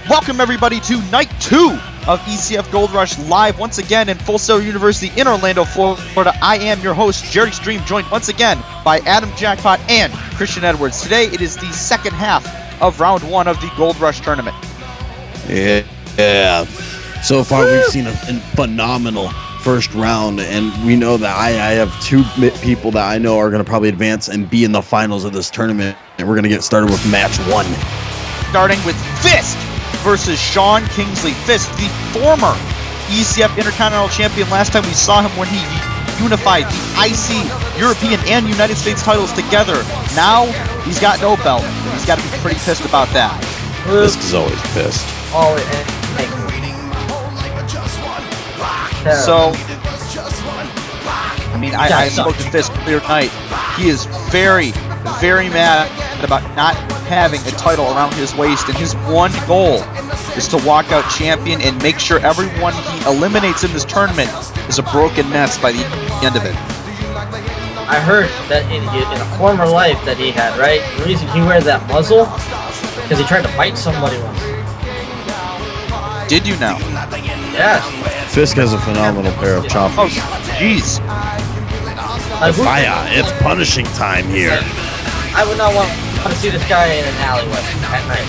Welcome everybody to night 2 of ECF Gold Rush live once again in Full Sail University in Orlando, Florida. I am your host, Jerry Stream, joined once again by Adam Jackpot and Christian Edwards. Today it is the second half of round 1 of the Gold Rush tournament. Yeah. So far we've seen a phenomenal first round, and we know that I have two people that I know are going to probably advance and be in the finals of this tournament, and we're going to get started with match 1. Starting with Fisk versus Sean Kingsley. Fisk, the former ECF Intercontinental Champion. Last time we saw him when he unified the IC, European, and United States titles together. Now, he's got no belt. He's got to be pretty pissed about that. Fisk is always pissed. Always. So, I mean, I spoke to Fisk earlier tonight. He is very, very mad about not having a title around his waist, and his one goal is to walk out champion and make sure everyone he eliminates in this tournament is a broken mess by the end of it. I heard that in a former life that he had, right? The reason he wears that muzzle because he tried to bite somebody once. Did you now? Yes. Fisk has a phenomenal pair of choppers. Oh, jeez. Fire, it's punishing time here. I would not want to see this guy in an alleyway at night.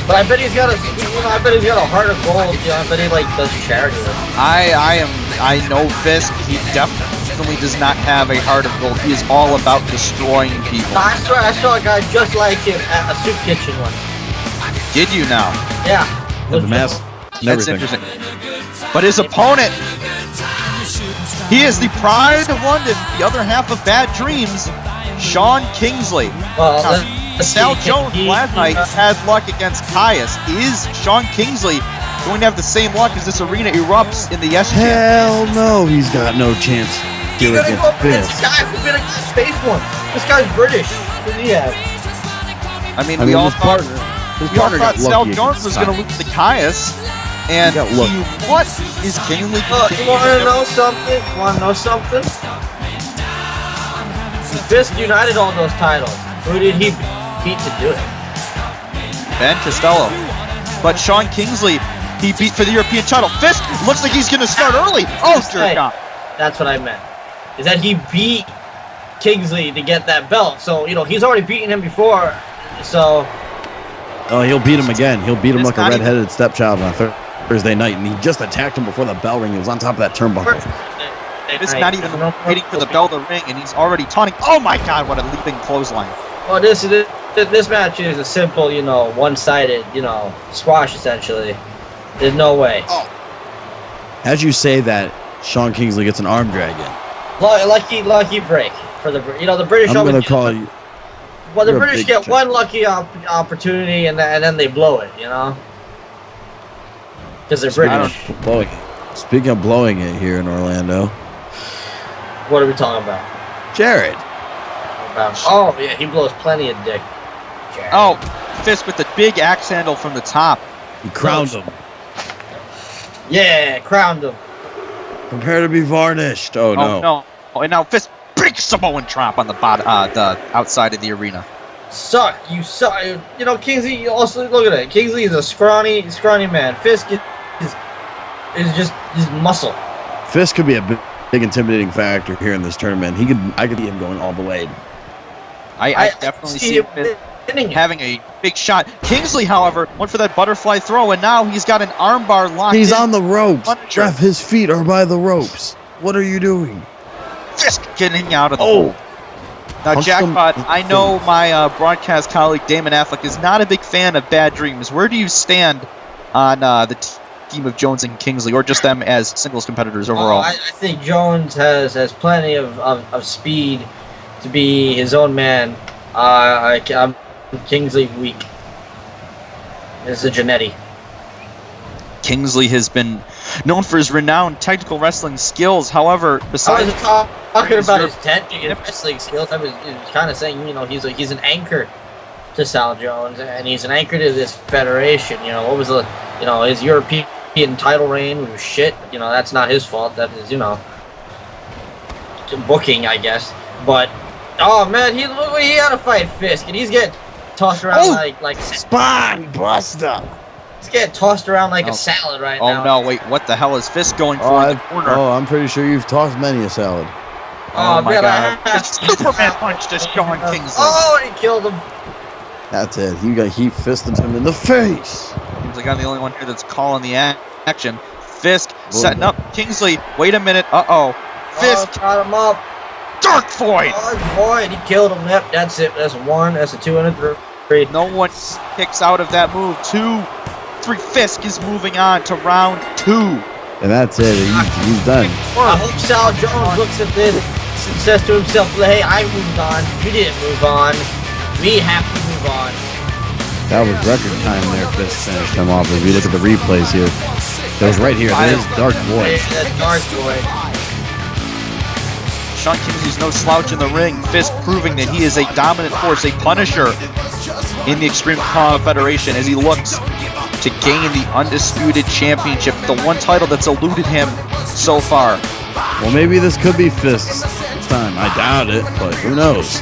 But I bet he's got a heart of gold. You know, I bet he does charity. I know Fisk. He definitely does not have a heart of gold. He is all about destroying people. I saw a guy just like him at a soup kitchen once. Did you now? Yeah. The mask. That's interesting. But his opponent, he is the pride of London, the other half of Bad Dreams, Sean Kingsley. Well, Sal Jones last night had luck against Caius. Is Sean Kingsley going to have the same luck as this arena erupts in the SGF? Hell no, he's got no chance here against Fisk. This guy who's been against Space One. This guy's British. What does he have? I mean, we all thought Sal Jones was going to lose to Caius. And what is Kingsley? You want to know something? Fisk united all those titles. Who did he beat to do it? Ben Castello. But Sean Kingsley, he beat for the European title. Fisk looks like he's going to start early. Oh, jerk off. That's what I meant. Is that he beat Kingsley to get that belt. So, he's already beaten him before. So. Oh, he'll beat him again. He'll beat him like a red-headed stepchild on Thursday night, and he just attacked him before the bell ring. He was on top of that turnbuckle. It's not even waiting for the bell to ring, and he's already taunting. Oh my God! What a leaping clothesline! Well, this match is a simple, one-sided, squash essentially. There's no way. Oh. As you say that, Sean Kingsley gets an arm drag in. Lucky break for the British. I'm gonna call you. Well, the British get one lucky opportunity, and then they blow it. Because they're British. Speaking of blowing it here in Orlando. What are we talking about? Jared. Oh, yeah, he blows plenty of dick. Jared. Oh, Fisk with the big axe handle from the top. He crowned him. Yeah, crowned him. Prepare to be varnished. Oh, no. Oh, and now Fisk big Samoan drop on the outside of the arena. suck. You suck. You know, Kingsley. Also, look at it. Kingsley is a scrawny man. Fisk is just muscle. Fisk could be a big intimidating factor here in this tournament. I could see him going all the way. I definitely see him having a big shot. Kingsley, however, went for that butterfly throw, and now he's got an armbar locked in. He's on the ropes. Jeff, his feet are by the ropes. What are you doing? Fisk getting out of the hole. Now, Jackpot, I know my broadcast colleague Damon Affleck is not a big fan of Bad Dreams. Where do you stand on the team of Jones and Kingsley, or just them as singles competitors overall? I think Jones has plenty of speed to be his own man. I'm Kingsley weak. It's a Janetti. Kingsley has been known for his renowned technical wrestling skills. However, besides I was talking about his technical wrestling skills, I was kind of saying, you know, he's an anchor to Sal Jones, and he's an anchor to this federation. You know, what was his European title reign was shit. You know, that's not his fault. That is, you know, booking, I guess. But oh man, he had to fight Fisk, and he's getting tossed around like Spine Buster. He's getting tossed around like a salad right now. Oh no, wait, what the hell is Fisk going for in the corner? Oh, I'm pretty sure you've tossed many a salad. Oh my god. The Superman punch to Sean Kingsley. Oh, he killed him. That's it. He fisted him in the face. Seems like I'm the only one here that's calling the action. Fisk setting up Kingsley. Wait a minute. Fisk got him up. Dark Void. Dark Void. He killed him. Yep, that's it. That's one. That's a 2 and a 3. No one kicks out of that move. 2, 3. Fisk is moving on to round 2. And that's it. He's done. I hope Sal Jones looks at this and says to himself, hey, I moved on. You didn't move on. We have to move on. That was record time there. Fisk finished him off. If you look at the replays here, that was right here. There's Dark Void. That's Dark Void. Sean Kingsley's no slouch in the ring. Fisk proving that he is a dominant force, a punisher in the Extreme Federation as he looks to gain the Undisputed Championship, the one title that's eluded him so far. Well, maybe this could be Fisk's time. I doubt it, but who knows?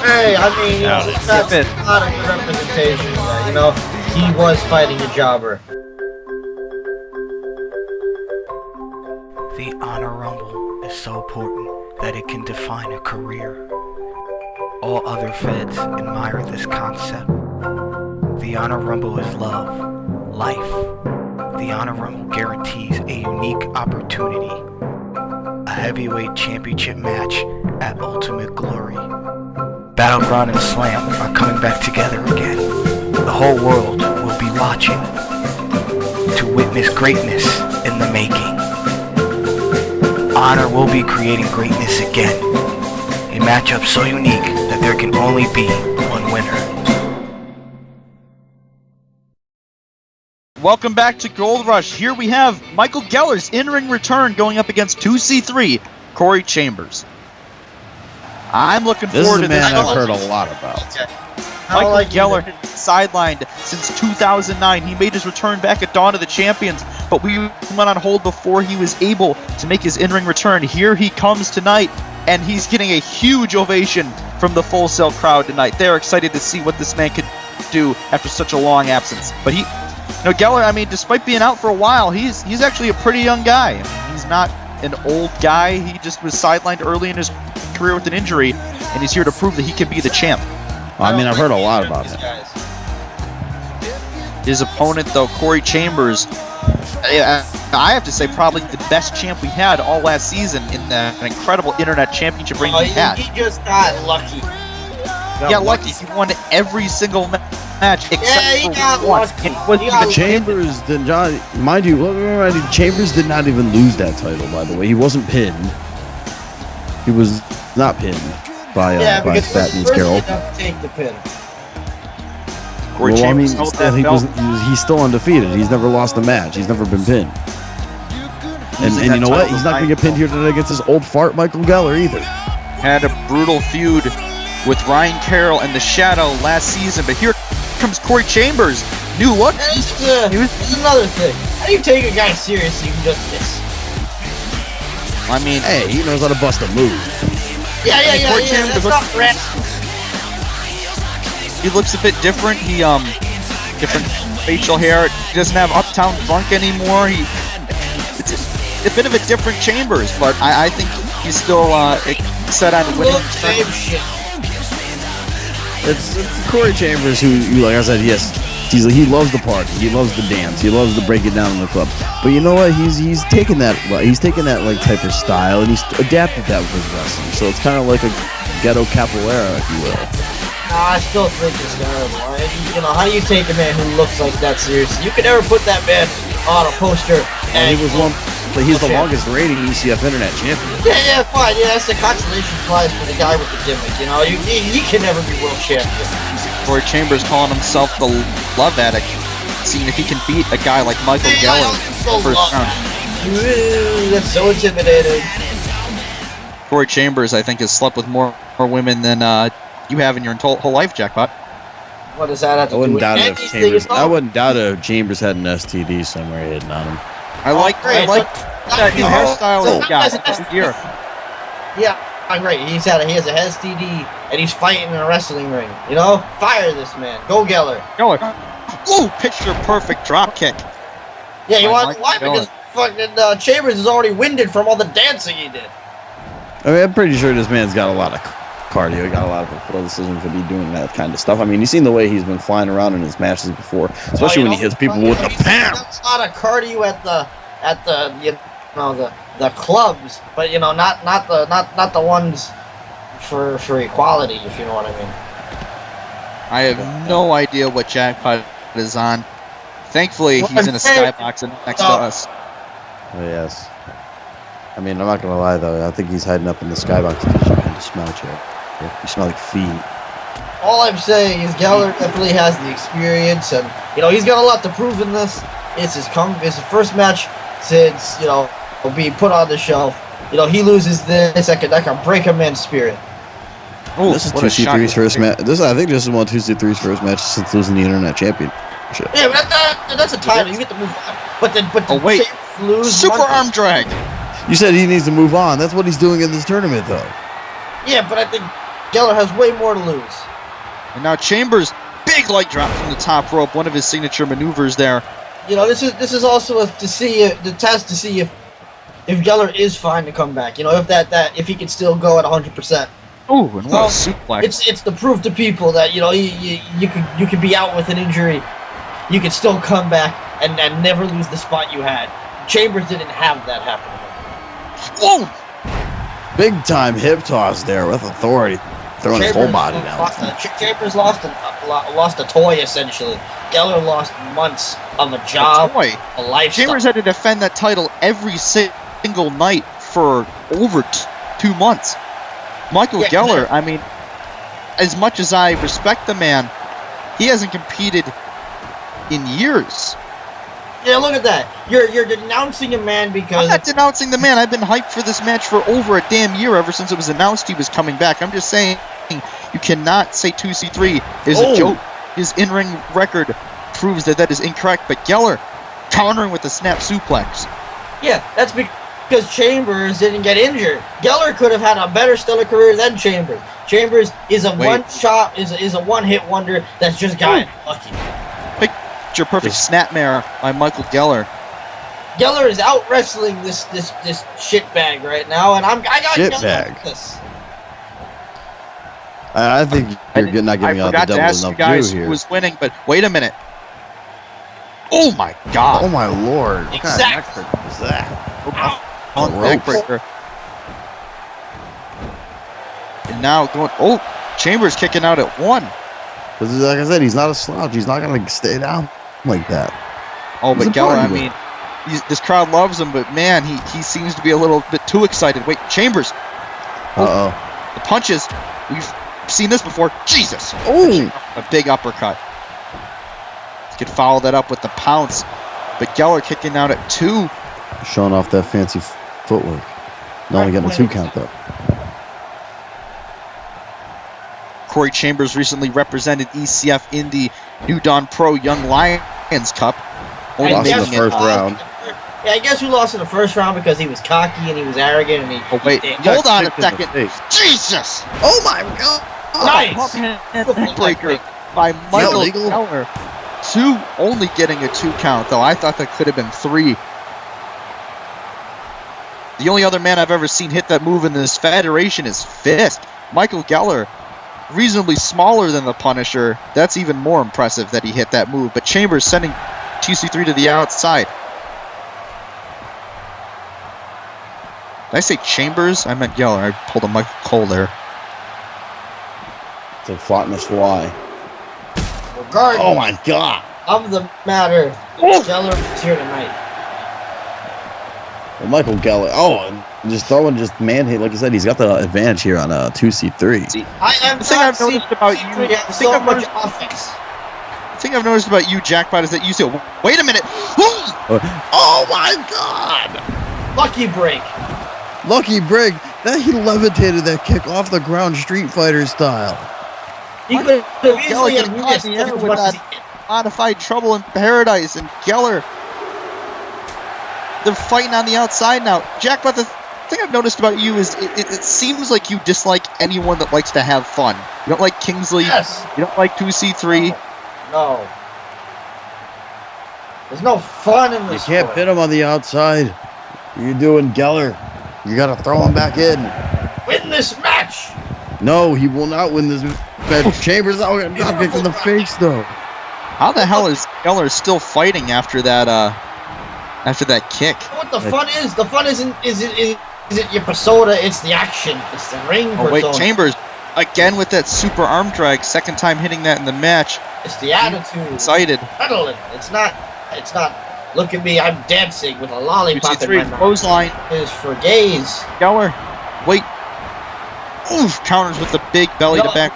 Hey, I mean, you know, that's not a good representation. You know, he was fighting a jobber. The Honor Rumble is so important that it can define a career. All other feds admire this concept. The Honor Rumble is love, life. The Honor Rumble guarantees a unique opportunity. A heavyweight championship match at Ultimate Glory. Battleground and Slam are coming back together again. The whole world will be watching to witness greatness in the making. Honor will be creating greatness again. A matchup so unique that there can only be one winner. Welcome back to Gold Rush. Here we have Michael Geller's in-ring return going up against 2C3, Corey Chambers. I'm looking forward to this. This is a man I've heard a lot about. Michael Geller has been sidelined since 2009. He made his return back at Dawn of the Champions, but we went on hold before he was able to make his in-ring return. Here he comes tonight, and he's getting a huge ovation from the Full Sail crowd tonight. They're excited to see what this man could do after such a long absence. But Geller, I mean, despite being out for a while, he's actually a pretty young guy. I mean, he's not an old guy. He just was sidelined early in his career with an injury, and he's here to prove that he can be the champ. Well, I mean, I've heard a lot about him. His opponent, though, Corey Chambers, I have to say probably the best champ we had all last season in an incredible internet championship reign he had. He just got lucky. Lucky. He won every single match except for one. Chambers did not, mind you, Chambers did not even lose that title, by the way. He wasn't pinned. He was not pinned by Fat Meets Carroll. Take the pin. Corey well, Chambers I mean, he's still undefeated. He's never lost a match. He's never been pinned. And you know what? He's not going to get pinned here tonight against this old fart Michael Geller either. Had a brutal feud with Ryan Carroll and The Shadow last season, but here comes Corey Chambers. New look. This is another thing. How do you take a guy seriously who does this? I mean, hey, he knows how to bust a move. Yeah. That's not wrestling. He looks a bit different. He different facial hair. He doesn't have Uptown Funk anymore. It's a bit of a different Chambers, but I think he's still set on winning. Same shit. It's Corey Chambers who, like I said, yes, he loves the party, he loves the dance, he loves to break it down in the club. But you know what? He's taken that like type of style and he's adapted that with his wrestling. So it's kind of like a ghetto capoeira, if you will. I still think it's terrible. You know, how do you take a man who looks like that seriously? You could never put that man on a poster. And he was he's the longest reigning ECF Internet champion. Yeah, fine. Yeah, that's the consolation prize for the guy with the gimmick. You know, he can never be world champion. Corey Chambers calling himself the love addict, seeing if he can beat a guy like Michael Geller in the first round. That's so intimidating. Corey Chambers, I think, has slept with more women than you have in your whole life, Jackpot. What does that have to do with anything? I wouldn't doubt if Chambers had an STD somewhere hidden on him. I like that new hairstyle he got this year. Yeah, I'm right. He has a STD and he's fighting in a wrestling ring. You know, fire this man. Go Geller. Ooh, picture perfect drop kick. Yeah, you want why? Because fucking Chambers is already winded from all the dancing he did. I mean, I'm pretty sure this man's got a lot of cardio. He got a lot of athleticism to be doing that kind of stuff. I mean, you've seen the way he's been flying around in his matches before, especially when he hits people with the PAM. That's a lot of cardio at the clubs, but you know, not the ones for equality, if you know what I mean. I have no idea what Jackpot is on. Thankfully, he's in a skybox next to us. Oh yes. I mean, I'm not gonna lie though. I think he's hiding up in the skybox because you kind of smell you. You smell like feet. All I'm saying is Geller definitely has the experience, and you know he's got a lot to prove in this. It's his first match since being put on the shelf. You know he loses this, that can break a man's spirit. Oh, this is 2C3's first match. I think this is one of 2C3's first matches since losing the Internet Championship. Yeah, but that's a title. You get to move on. But wait, super arm drag. You said he needs to move on. That's what he's doing in this tournament, though. Yeah, but I think Geller has way more to lose. And now Chambers, big leg drop from the top rope, one of his signature maneuvers there. You know, this is also the test to see if Geller is fine to come back. You know, if he can still go at 100%. Ooh, and what a suplex! It's the proof to people that you could be out with an injury, you could still come back and never lose the spot you had. Chambers didn't have that happen. Whoa! Big time hip toss there with authority, throwing his whole body down. Chambers lost a toy essentially. Geller lost months of a job, a lifestyle. Chambers had to defend that title every single night for over 2 months. Michael Geller, I mean, as much as I respect the man, he hasn't competed in years. Yeah, look at that. You're denouncing a man because... I'm not denouncing the man. I've been hyped for this match for over a damn year, ever since it was announced he was coming back. I'm just saying, you cannot say 2C3 is a joke. His in-ring record proves that is incorrect, but Geller countering with a snap suplex. Yeah, that's because Chambers didn't get injured. Geller could have had a better stellar career than Chambers. Chambers is a one-shot, is a one-hit wonder that's just gotten lucky. Your perfect snapmare by Michael Geller. Geller is out wrestling this shitbag right now, and I got Geller this. I think you're not giving out the devil enough due here. I forgot to ask you guys who was winning, but wait a minute. Oh my God! Oh my Lord! Exactly. What kind of neckbreaker was that? Neckbreaker. And now going. Oh, Chambers kicking out at 1. Because like I said, he's not a slouch. He's not gonna stay down like that. Oh, but Geller, I mean, this crowd loves him, but man, he seems to be a little bit too excited. Wait, Chambers. The punches. We've seen this before. Jesus. Oh. A big uppercut. Could follow that up with the pounce. But Geller kicking out at 2. Showing off that fancy footwork. Not only getting a 2 count, though. Corey Chambers recently represented ECF in the New Dawn Pro Young Lions Cup. Lost in the first round. Yeah, I guess we lost in the first round because he was cocky and he was arrogant and he... Oh, wait. Hold on a second. Jesus! Oh, my God! Nice! Breaker. by Michael illegal? Geller. 2, only getting a 2 count, though. I thought that could have been 3. The only other man I've ever seen hit that move in this federation is Fisk. Michael Geller, reasonably smaller than the Punisher. That's even more impressive that he hit that move. But Chambers sending TC3 to the outside. Did I say Chambers? I meant Geller. I pulled a Michael Cole there. It's a flatness fly. Regardless Oh my god. of the matter, Geller is here tonight. Well, Michael Geller. Oh, and just throwing just man-hate. Like I said, he's got the advantage here on 2C3. See, I am the thing I've noticed about you, so much offense. the thing I've noticed about you, Jackpot, is that you say, wait a minute. Oh my god. Lucky break. Lucky break. That he levitated that kick off the ground, Street Fighter style. He could have easily Geller have caught missed the air as with much as that he did. modified Trouble in Paradise, and Geller, they're fighting on the outside now. Jackpot, the thing I've noticed about you is it seems like you dislike anyone that likes to have fun. You don't like Kingsley. Yes. You don't like 2C3. No. There's no fun in You this can't sport. pit him on the outside. You're doing Geller. You gotta throw him back in. Win this match. No, he will not win this match. Chambers out and not kick in the face though. How the hell is Geller still fighting after that kick? You know what the fun is? The fun isn't your persona, it's the action. It's the ring persona. Oh wait, Chambers again with that super arm drag, second time hitting that in the match. It's the attitude. Excited. Pedaling. It's not look at me, I'm dancing with a lollipop in my 2C3 mouth. clothesline. It is for gays. Geller, wait. Oof, counters with the big belly to back.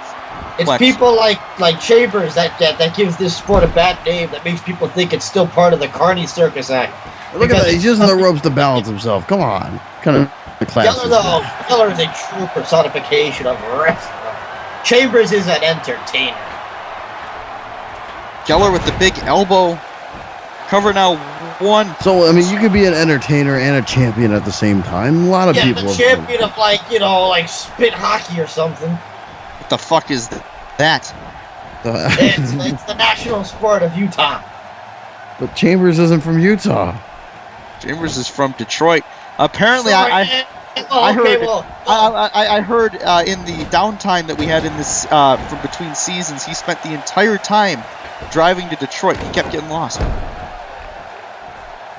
It's flex. people like Chambers that gives this sport a bad name, that makes people think it's still part of the Carney Circus Act. Look at that. He's using the ropes to balance himself. Come on. Kind of class. Geller is a true personification of wrestling. Chambers is an entertainer. Geller with the big elbow. Cover now 1. So, I mean, you could be an entertainer and a champion at the same time. A lot of people. The champion of like spit hockey or something. What the fuck is that? It's the national sport of Utah. But Chambers isn't from Utah. Chambers is from Detroit. Apparently, Sorry, I heard. well, I heard in the downtime that we had in this from between seasons, he spent the entire time driving to Detroit. He kept getting lost.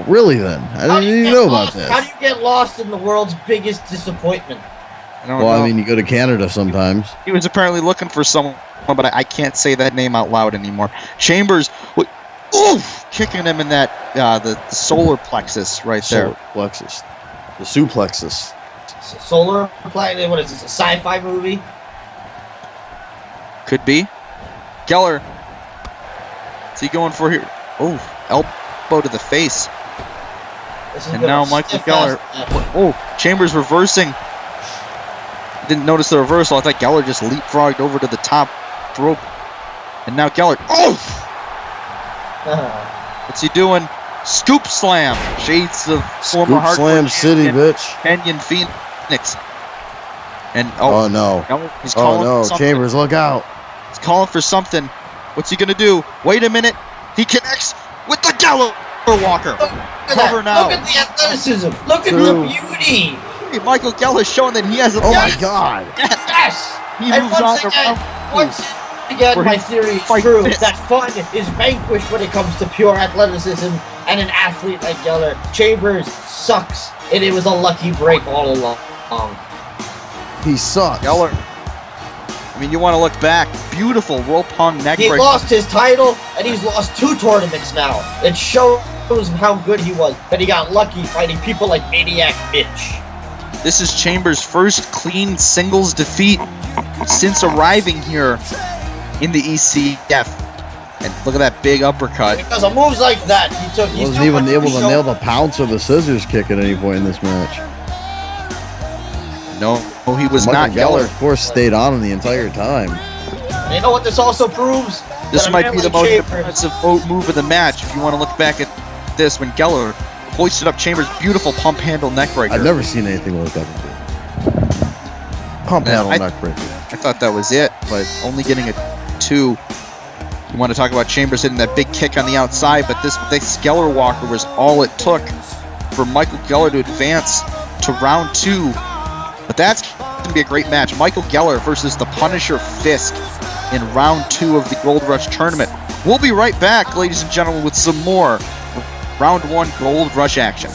Really, then? I didn't even know about this. How do you get lost in the world's biggest disappointment? I don't Well, know. I mean, you go to Canada sometimes. He was apparently looking for someone, but I can't say that name out loud anymore. Chambers, kicking him in that the solar plexus right there. Solar plexus. The suplexus. Solar planet. What is this? A sci-fi movie? Could be. Geller. What's he going for here? Oh, elbow to the face. This has And been now a Michael stiff-ass Geller. match. Oh, Chambers reversing. Didn't notice the reversal. I thought Geller just leapfrogged over to the top rope. And now Geller. Oh! What's he doing? Scoop slam. Shades of former Scoop hardcore Slam City, champion, bitch. Kenyon Fenix. And Oh, no. He's Oh, calling no. for something. Chambers, look out. He's calling for something. What's he gonna do? Wait a minute. He connects with the Geller Walker. Look at Cover that. now. Look at the athleticism. Look at True. the beauty. Hey, Michael Geller showing that he has a Oh, my Yes. God. Yes. He And moves on once to again, round once again, Where my he theory is fights true. Fisk. That fun is vanquished when it comes to pure athleticism and an athlete like Geller. Chambers sucks, and it was a lucky break all along. He sucks. Geller. I mean, you want to look back. Beautiful rope hung neck He break. lost his title, and he's lost 2 tournaments now. It shows how good he was, that he got lucky fighting people like Maniac Mitch. This is Chambers' first clean singles defeat since arriving here in the ECF. And look at that big uppercut. Because of moves like that, he Wasn't even able to nail the pounce or the scissors kick at any point in this match. No, he was Michael not Geller, Geller. of course, stayed on him the entire time. And you know what this also proves? This That a might man be the like most Chambers- impressive move of the match. If you want to look back at this, when Geller hoisted up Chambers' beautiful pump handle neck breaker. I've never seen anything like that before. Pump Man, handle I- neck breaker. I thought that was it, but only getting a 2. You want to talk about Chambers hitting that big kick on the outside, but this Geller Walker was all it took for Michael Geller to advance to round 2. But that's going to be a great match. Michael Geller versus the Punisher Fisk in round 2 of the Gold Rush tournament. We'll be right back, ladies and gentlemen, with some more round 1 Gold Rush action.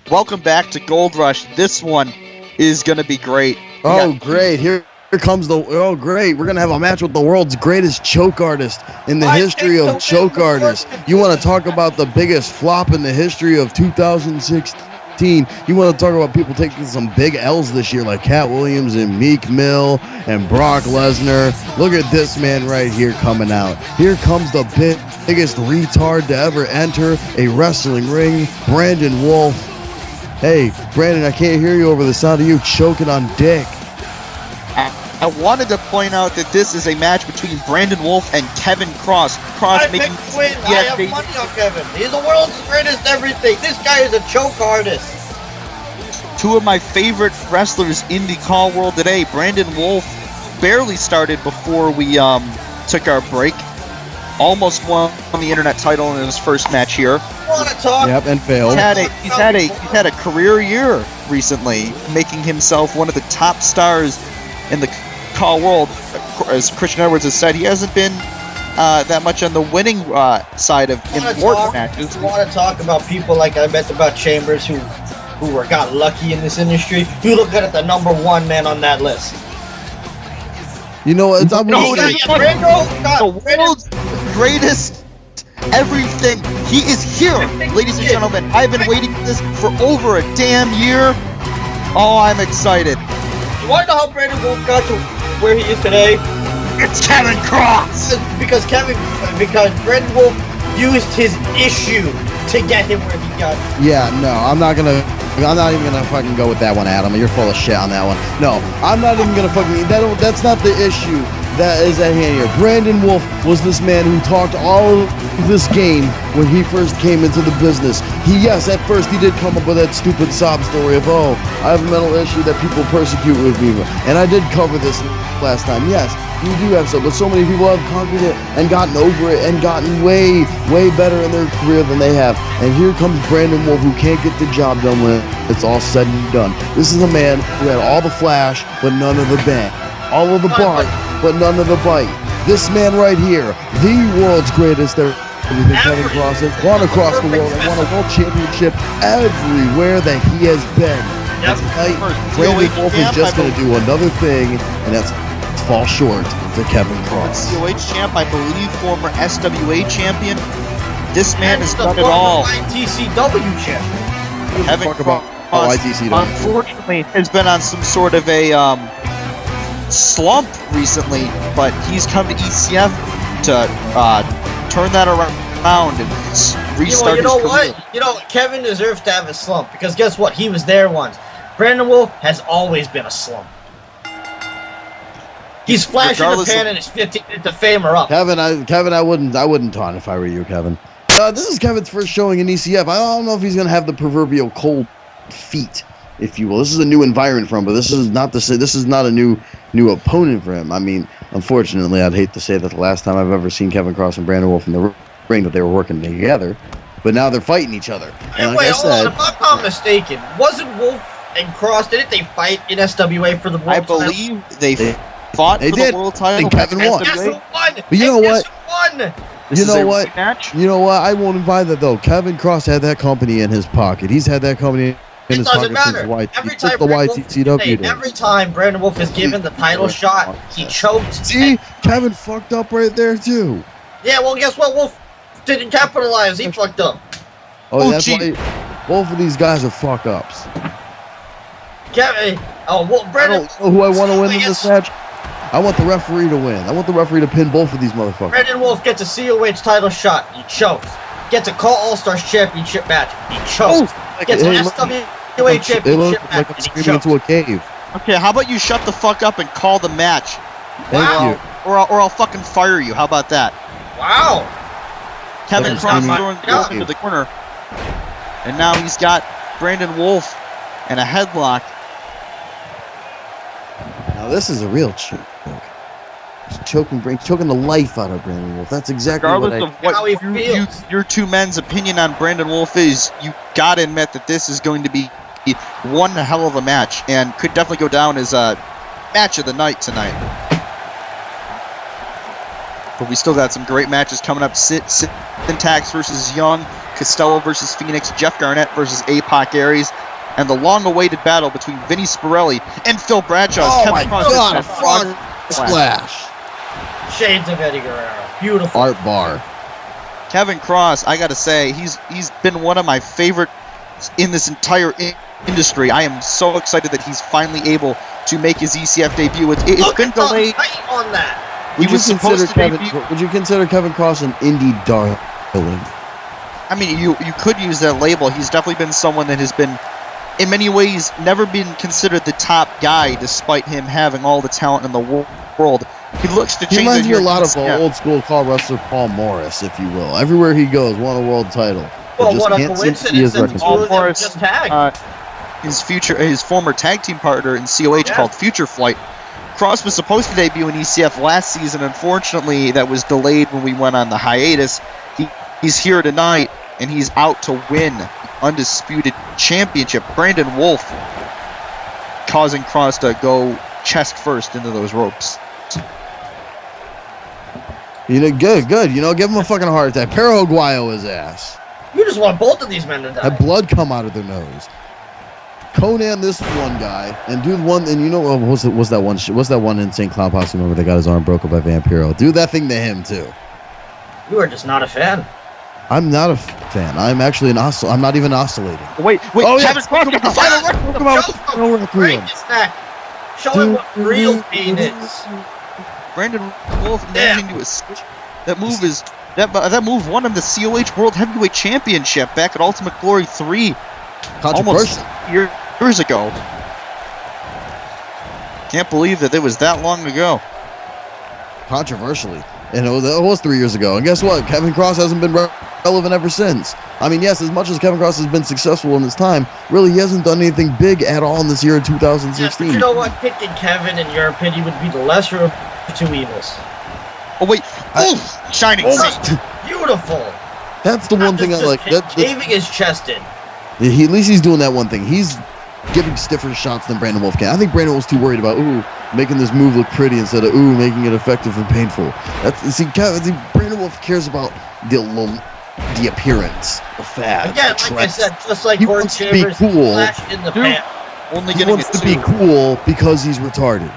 Welcome back to Gold Rush. This one is going to be great. Great. Here comes great. We're going to have a match with the world's greatest choke artist in the history of choke artists. You want to talk about the biggest flop in the history of 2016. You want to talk about people taking some big L's this year like Cat Williams and Meek Mill and Brock Lesnar. Look at this man right here coming out. Here comes the biggest retard to ever enter a wrestling ring, Brandon Wolfe. Hey, Brandon, I can't hear you over the sound of you choking on dick. I wanted to point out that this is a match between Brandon Wolfe and Kevin Cross. I have money on Kevin. He's the world's greatest everything. This guy is a choke artist. 2 of my favorite wrestlers in the call world today. Brandon Wolfe barely started before we took our break. Almost won the internet title in his first match here. Yep, and failed. He's had a career year recently, making himself one of the top stars in the call world. As Christian Edwards has said, he hasn't been that much on the winning side of important matches. You want to talk about people like I bet about Chambers who got lucky in this industry? You look at the number 1 man on that list. You know what? The world's greatest everything. He is here, ladies and gentlemen. I've been waiting for this for over a damn year. Oh, I'm excited. You want to know how Brandon Wolfe got to where he is today? It's Kevin Cross. Because Brandon Wolfe used his issue to get him where he got. Yeah, no, I'm not even gonna fucking go with that one, Adam. You're full of shit on that one. No, I'm not even gonna fucking. That's not the issue that is at hand here. Brandon Wolfe was this man who talked all of this game when he first came into the business. At first he did come up with that stupid sob story of, oh, I have a mental issue that people persecute with me. And I did cover this last time. Yes, you do have so, but so many people have conquered it and gotten over it and gotten way, way better in their career than they have. And here comes Brandon Wolfe, who can't get the job done when it's all said and done. This is a man who had all the flash, but none of the bang. All of the bark, but none of the bite. This man right here, the world's greatest everything Kevin Cross has won across the world and won a world championship everywhere that he has been. Yep. Tonight, Brandon Wolfe is just going to do another thing, and that's fall short to Kevin Cross. COH champ, I believe, former SWA champion. This man has done it all. ITCW champ. Kevin Cross, unfortunately, has been on some sort of a slump recently, but he's come to ECF to turn that around and restart his career. You know, Kevin deserves to have a slump because guess what? He was there once. Brandon Wolfe has always been a slump. He's flashing the pan in his 15th to fame her up. Kevin, I wouldn't taunt if I were you, Kevin. This is Kevin's first showing in ECF. I don't know if he's gonna have the proverbial cold feet, if you will. This is a new environment for him, but this is not a new opponent for him. I mean, unfortunately, I'd hate to say that the last time I've ever seen Kevin Cross and Brandon Wolfe in the ring that they were working together, but now they're fighting each other. And wait, hold on. If I'm not mistaken, wasn't Wolfe and Cross, didn't they fight in SWA for the world title? I believe they fought They for did. the world title. And Kevin won. Guess who won? But you know what? Guess who won? You know what? Rematch? You know what? I won't buy that though. Kevin Cross had that company in his pocket. He's had that company in his pocket since the YTCW days. Every time Brandon Wolfe is given the title shot, he chokes. See, Kevin fucked up right there too. Yeah, well, guess what? Wolfe didn't capitalize. He fucked up. Oh, that's why both of these guys are fuck ups. Kevin. I Brandon. don't know who I want to win in this match. I want the referee to win. I want the referee to pin both of these motherfuckers. Brandon Wolfe gets a COH title shot. He chokes. Gets a Call All-Stars Championship match. He chokes. Gets an SWA Championship match. I'm screaming into a cave. Okay, how about you shut the fuck up and call the match? Thank you. Or I'll fucking fire you. How about that? Wow. Kevin Cross screaming throwing Wolfe into the corner. And now he's got Brandon Wolfe and a headlock. Now this is a real choke. Choking the life out of Brandon Wolfe. That's exactly Regardless of how he what feels. your two men's opinion on Brandon Wolfe is, you gotta admit that this is going to be one hell of a match and could definitely go down as a match of the night tonight. But we still got some great matches coming up. Syntax versus Young, Castello versus Fenix, Jeff Garnett versus A-Pac Aries, and the long-awaited battle between Vinny Sparelli and Phil Bradshaw. Oh my God, a frog splash. Shades of Eddie Guerrero. Beautiful. Art bar. Kevin Cross, I gotta say, he's been one of my favorite in this entire industry. I am so excited that he's finally able to make his ECF debut. It's been delayed. On that. He was supposed to debut. Would you consider Kevin Cross an indie darling? I mean, you could use that label. He's definitely been someone that has been, in many ways, never been considered the top guy, despite him having all the talent in the world. He looks to change. He reminds me a lot of old school call wrestler Paul Morris, if you will. Everywhere he goes, won a world title. Well, what a coincidence that Paul Morris just tagged. His former tag team partner in COH called Future Flight. Cross was supposed to debut in ECF last season. Unfortunately, that was delayed when we went on the hiatus. He's here tonight, and he's out to win the Undisputed Championship. Brandon Wolfe causing Cross to go chest first into those ropes. You know, good. You know, give him a fucking heart attack. Paraguayo his ass. You just want both of these men to die. Have blood come out of their nose. Conan this one guy and do one, and you know what's that one insane clown posse member that got his arm broken by Vampiro? Do that thing to him too. You are just not a fan. I'm not a fan. I'm actually I'm not even oscillating. Wait! Oh, Kevin Cross got the final record. Break his neck. Show him what real pain is. Brandon Wolfe managing to escape. That move won him the COH World Heavyweight Championship back at Ultimate Glory 3. Almost years ago. Can't believe that it was that long ago. Controversially. And it was 3 years ago. And guess what? Kevin Cross hasn't been relevant ever since. I mean, yes, as much as Kevin Cross has been successful in this time, really he hasn't done anything big at all in this year of 2016. Yes, but you know what? Picking Kevin, in your opinion, would be the lesser of two evils. Oh, wait. Shining Sea. Beautiful. That's the one thing I like. Caving his chest in. At least he's doing that one thing. He's giving stiffer shots than Brandon Wolfe can. I think Brandon Wolfe's too worried about making this move look pretty instead of making it effective and painful. Brandon Wolfe cares about the appearance, the fat. Again, like I said, just like Gordon Chambers flashed in the pan. He wants to be cool because he's retarded.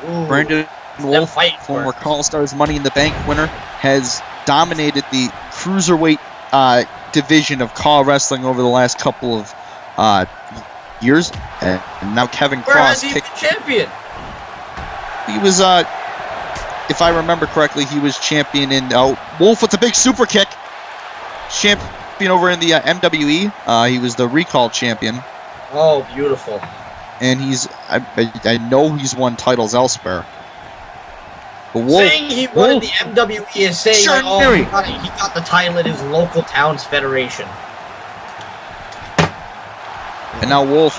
Ooh, Brandon Wolfe, former Call Stars Money in the Bank winner, has dominated the cruiserweight division of Call Wrestling over the last couple of years, and now Kevin Cross. Where has he been champion? He was, if I remember correctly, he was champion in Wolfe with the big super kick. Champion over in the MWE. He was the recall champion. Oh, beautiful. And I know he's won titles elsewhere. But Wolfe, saying he won in the MWE is saying he got the title at his local town's federation. And now Wolfe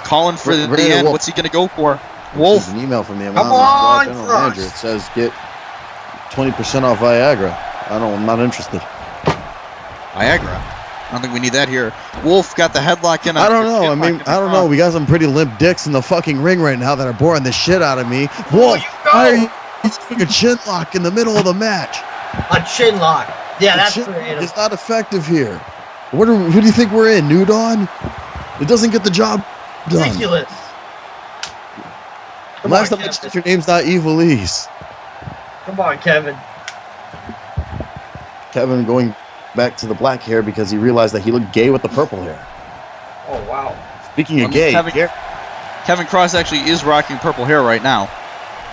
calling for the end. What's he going to go for? Wolfe. An email from me. Come on, general manager. It says get 20% off Viagra. I'm not interested. Viagra. I don't think we need that here. Wolfe got the headlock in. I don't know. I mean, I don't know. We got some pretty limp dicks in the fucking ring right now that are boring the shit out of me. Wolfe, why are you doing a chin lock in the middle of the match? A chin lock. Yeah, that's creative. It's not effective here. Who do you think we're in? New Dawn? It doesn't get the job done. Ridiculous. Last time I checked, your name's not Evilise. Come on, Kevin. Kevin going back to the black hair because he realized that he looked gay with the purple hair. Oh, wow. Speaking of gay, Kevin Cross actually is rocking purple hair right now.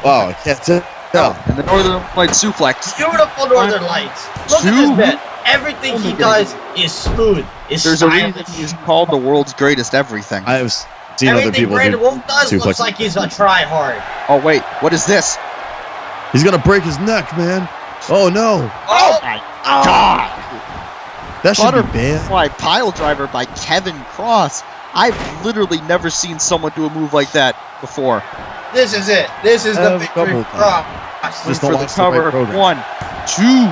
Wow, I can't tell. And the Northern Lights suplex. Beautiful Northern Lights. Look at this man. Everything he does is smooth. There's a reason he's called the world's greatest everything. I have seen other people Brandon do Wolfe does looks like he's a try-hard. Oh, wait. What is this? He's going to break his neck, man. Oh, no. Oh, my God. That should be banned. Butterfly pile driver by Kevin Cross. I've literally never seen someone do a move like that before. This is it. This is the victory cross. Just for the cover. 1, 2.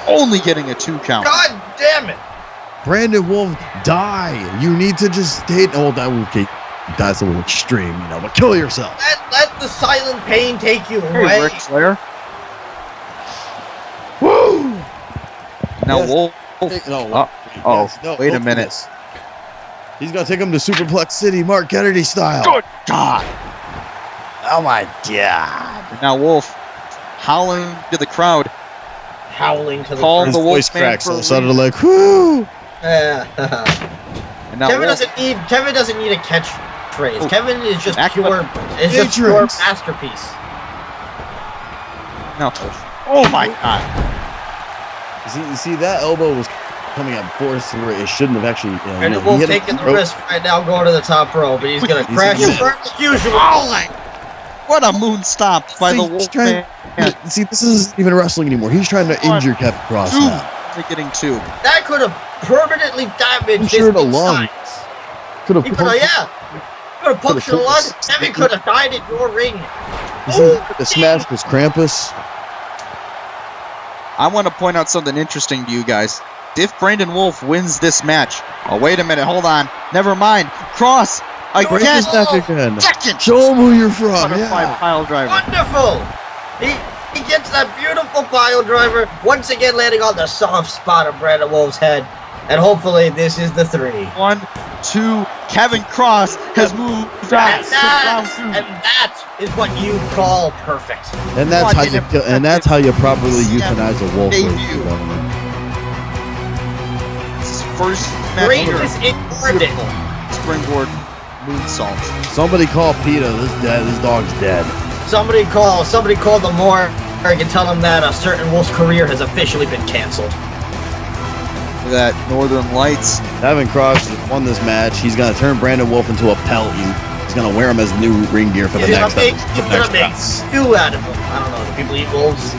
Only getting a 2 count. God damn it. Brandon Wolfe, die. You need to just stay. Oh, that's a little extreme, you know, but kill yourself. Let the silent pain take you away. Hey, Ric Flair. Woo! Now yes. Wolfe. Wait a minute. He's going to take him to Superplex City, Mark Kennedy style. Good God. Oh, my God. And now Wolfe howling to the crowd. Howling to the crowd. His voice cracks, so it sounded like, whoo. And now Kevin doesn't need a catchphrase. Oh, Kevin is just pure masterpiece. No. Oh my God. You see that elbow was coming at force where it shouldn't have actually. And Wolfe taking the risk right now, going to the top row, but he's gonna crash and burn as usual. What a moon stop by the Wolfman. See, this isn't even wrestling anymore. He's trying to injure Kevin Cross now. Only getting 2. That could have permanently damaged his lung. Could have punctured a lung. Kevin could have died in your ring. The smash was Krampus. I want to point out something interesting to you guys. If Brandon Wolfe wins this match, oh wait a minute, hold on, never mind. Cross again. Second. Show him who you're from. Butterfly pile driver. Wonderful. He gets that beautiful pile driver once again, landing on the soft spot of Brandon Wolfe's head, and hopefully this is the 3. 1, 2. Kevin Cross has moved out to round 2. And that is what you call perfect. And that's how you properly euthanize a wolf. First greatest in orbit. Springboard moonsault. Somebody call PETA. This dog's dead. Somebody call the morgue and tell him that a certain Wolfe's career has officially been canceled. That Northern Lights. Kevin Cross won this match. He's gonna turn Brandon Wolfe into a pelt. He's gonna wear him as new ring gear for the next. He's gonna make stew out of him. I don't know. Do people eat wolves?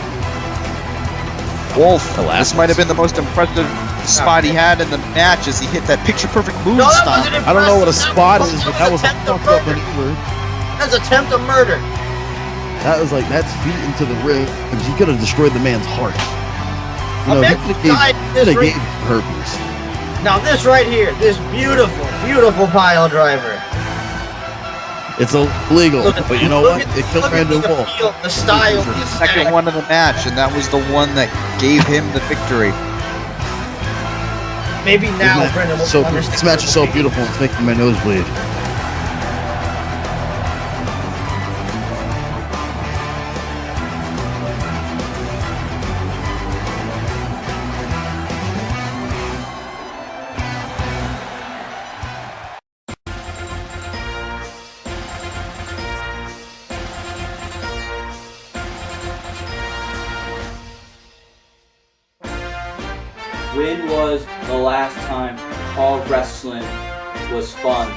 Wolfe. This might have been the most impressive spot he had in the match as he hit that picture-perfect moon stomp. I don't know what a spot is, but that was a fucked up maneuver. That's attempt of murder. That's feet into the ribs. He could have destroyed the man's heart. You know, he gave herpes. Now this right here, this beautiful, beautiful pile driver. It's illegal, but you know what? They killed Brandon Wolfe. The style, the second one of the match, and that was the one that gave him the victory. Maybe now Brandon Wolfe understands. This match is so beautiful, it's making my nose bleed. When was the last time car wrestling was fun?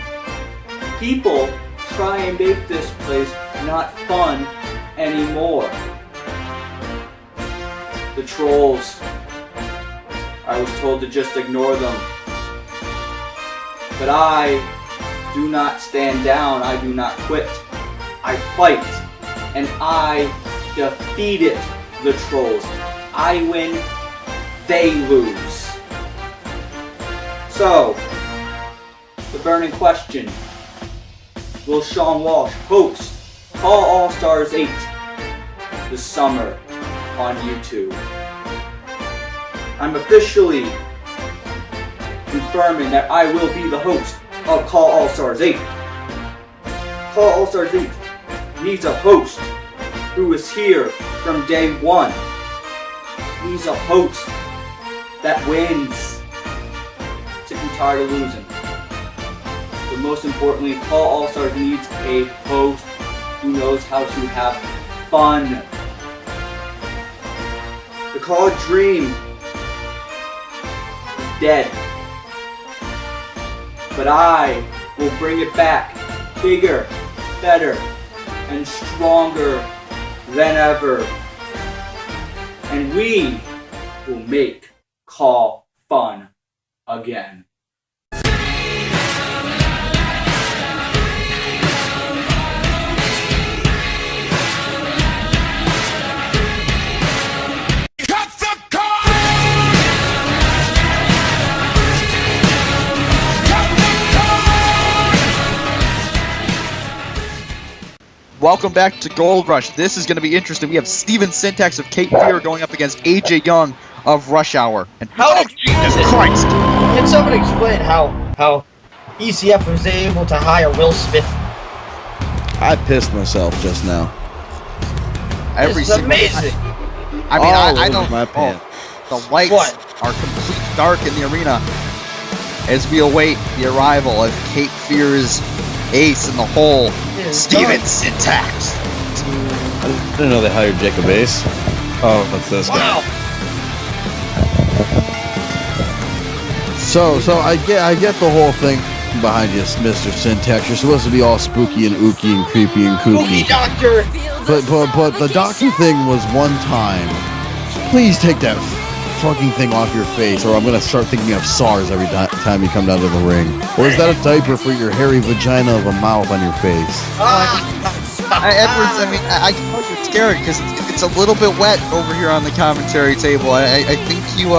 People try and make this place not fun anymore. The trolls, I was told to just ignore them. But I do not stand down, I do not quit. I fight, and I defeated the trolls. I win, they lose. So, the burning question. Will Sean Walsh host Call All-Stars 8 this summer on YouTube? I'm officially confirming that I will be the host of Call All-Stars 8. Call All-Stars 8 needs a host who is here from day one. Needs a host that wins. Sick and tired of losing. But most importantly, Call All-Stars needs a host who knows how to have fun. The Call Dream is dead. But I will bring it back bigger, better, and stronger than ever. And we will make Call fun again. Welcome back to Gold Rush. This is going to be interesting. We have Steven Syntax of Cape Fear going up against AJ Young of Rush Hour. And How Jesus Christ! Can someone explain how ECF was able to hire Will Smith? I pissed myself just now. Every This is single amazing. I mean, I All don't. over my pants. The lights are completely dark in the arena as we await the arrival of Cape Fear's ace in the hole, Steven Syntax. I didn't know they hired Jacob Ace. Oh, that's this guy. Wow. So I get the whole thing behind you, Mr. Syntax. You're supposed to be all spooky and ooky and creepy and Spooky kooky. doctor. But the doctor thing was one time. Please take that fucking thing off your face, or I'm gonna start thinking of SARS every time you come down to the ring. Or is that a diaper for your hairy vagina of a mouth on your face? Edwards, I mean, I get scared because it's a little bit wet over here on the commentary table. I think you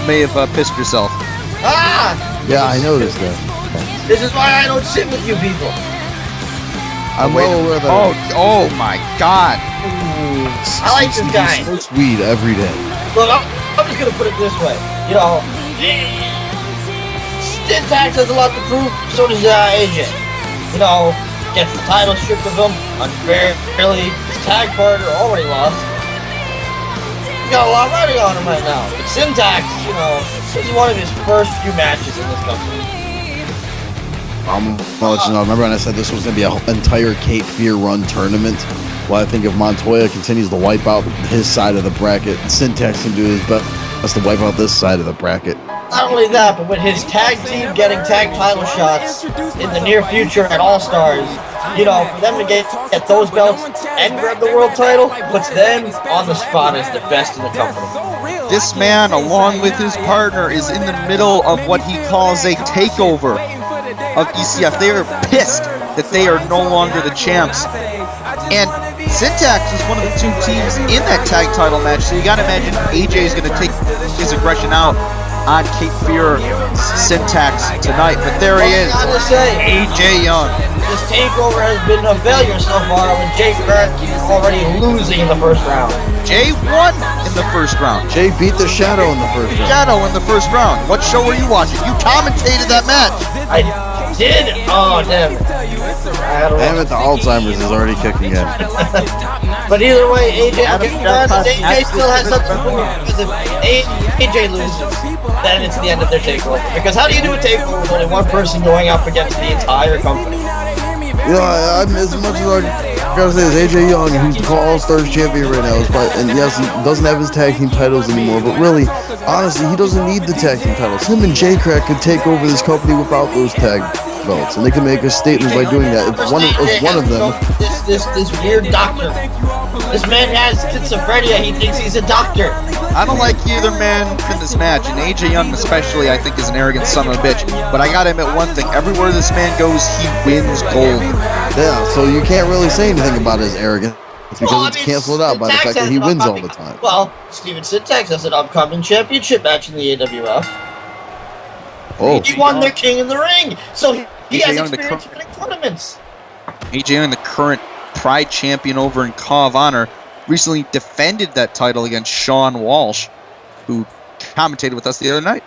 may have pissed yourself. Yeah, I noticed that. This is why I don't sit with you people. I'm well aware that. Oh my God! I like this guy. He smokes weed every day. Look, I'm just gonna put it this way. You know, Syntax has a lot to prove. So does AJ. You know, gets the title stripped of him unfairly. His tag partner already lost. He's got a lot riding on him right now. But Syntax, you know, this is one of his first few matches in this company. I'm gonna let you know. Remember when I said this was gonna be an entire Cape Fear run tournament? Well, I think if Montoya continues to wipe out his side of the bracket, Syntax can do his best to wipe out this side of the bracket. Not only that, but with his tag team getting tag title shots in the near future at All Stars, you know, for them to get those belts and grab the world title puts them on the spot as the best in the company. This man, along with his partner, is in the middle of what he calls a takeover of ECF. They are pissed that they are no longer the champs. And Syntax is one of the two teams in that tag title match, so you gotta imagine AJ is gonna take his aggression out on Cape Fear Syntax tonight. But there he is, I gotta say, AJ Young. this takeover has been a failure so far, with Jay already losing in the first round. Jay won in the first round. Jay beat the Shadow in the first round. Shadow in the first round. What show were you watching? You commentated that match. I did? Oh, damn it. I don't Damn know. it, the Alzheimer's is already kicking in. But either way, AJ still has something to prove. Because if AJ loses, then it's the end of their takeover. Because how do you do a takeover with only one person going up against the entire company? Yeah, I'm as much as I gotta say is AJ Young, who's the All Stars champion right now, and yes, he doesn't have his tag team titles anymore, but really, honestly, he doesn't need the tag team titles. Him and J-Crack could take over this company without those tag belts, and they can make a statement by doing that. If one of them. This weird doctor. This man has schizophrenia. He thinks he's a doctor. I don't like either man in this match, and AJ Young especially, I think, is an arrogant son of a bitch. But I gotta admit one thing: everywhere this man goes, he wins gold. Yeah, so you can't really say anything about his arrogance because it's canceled out by the fact that he wins all the time. Well, Steven Syntax has an upcoming championship match in the AWF. Oh, He won their King in the Ring, so he has Young, the experience winning tournaments. AJ Young, the current Pride champion over in Call of Honor, recently defended that title against Sean Walsh, who commentated with us the other night.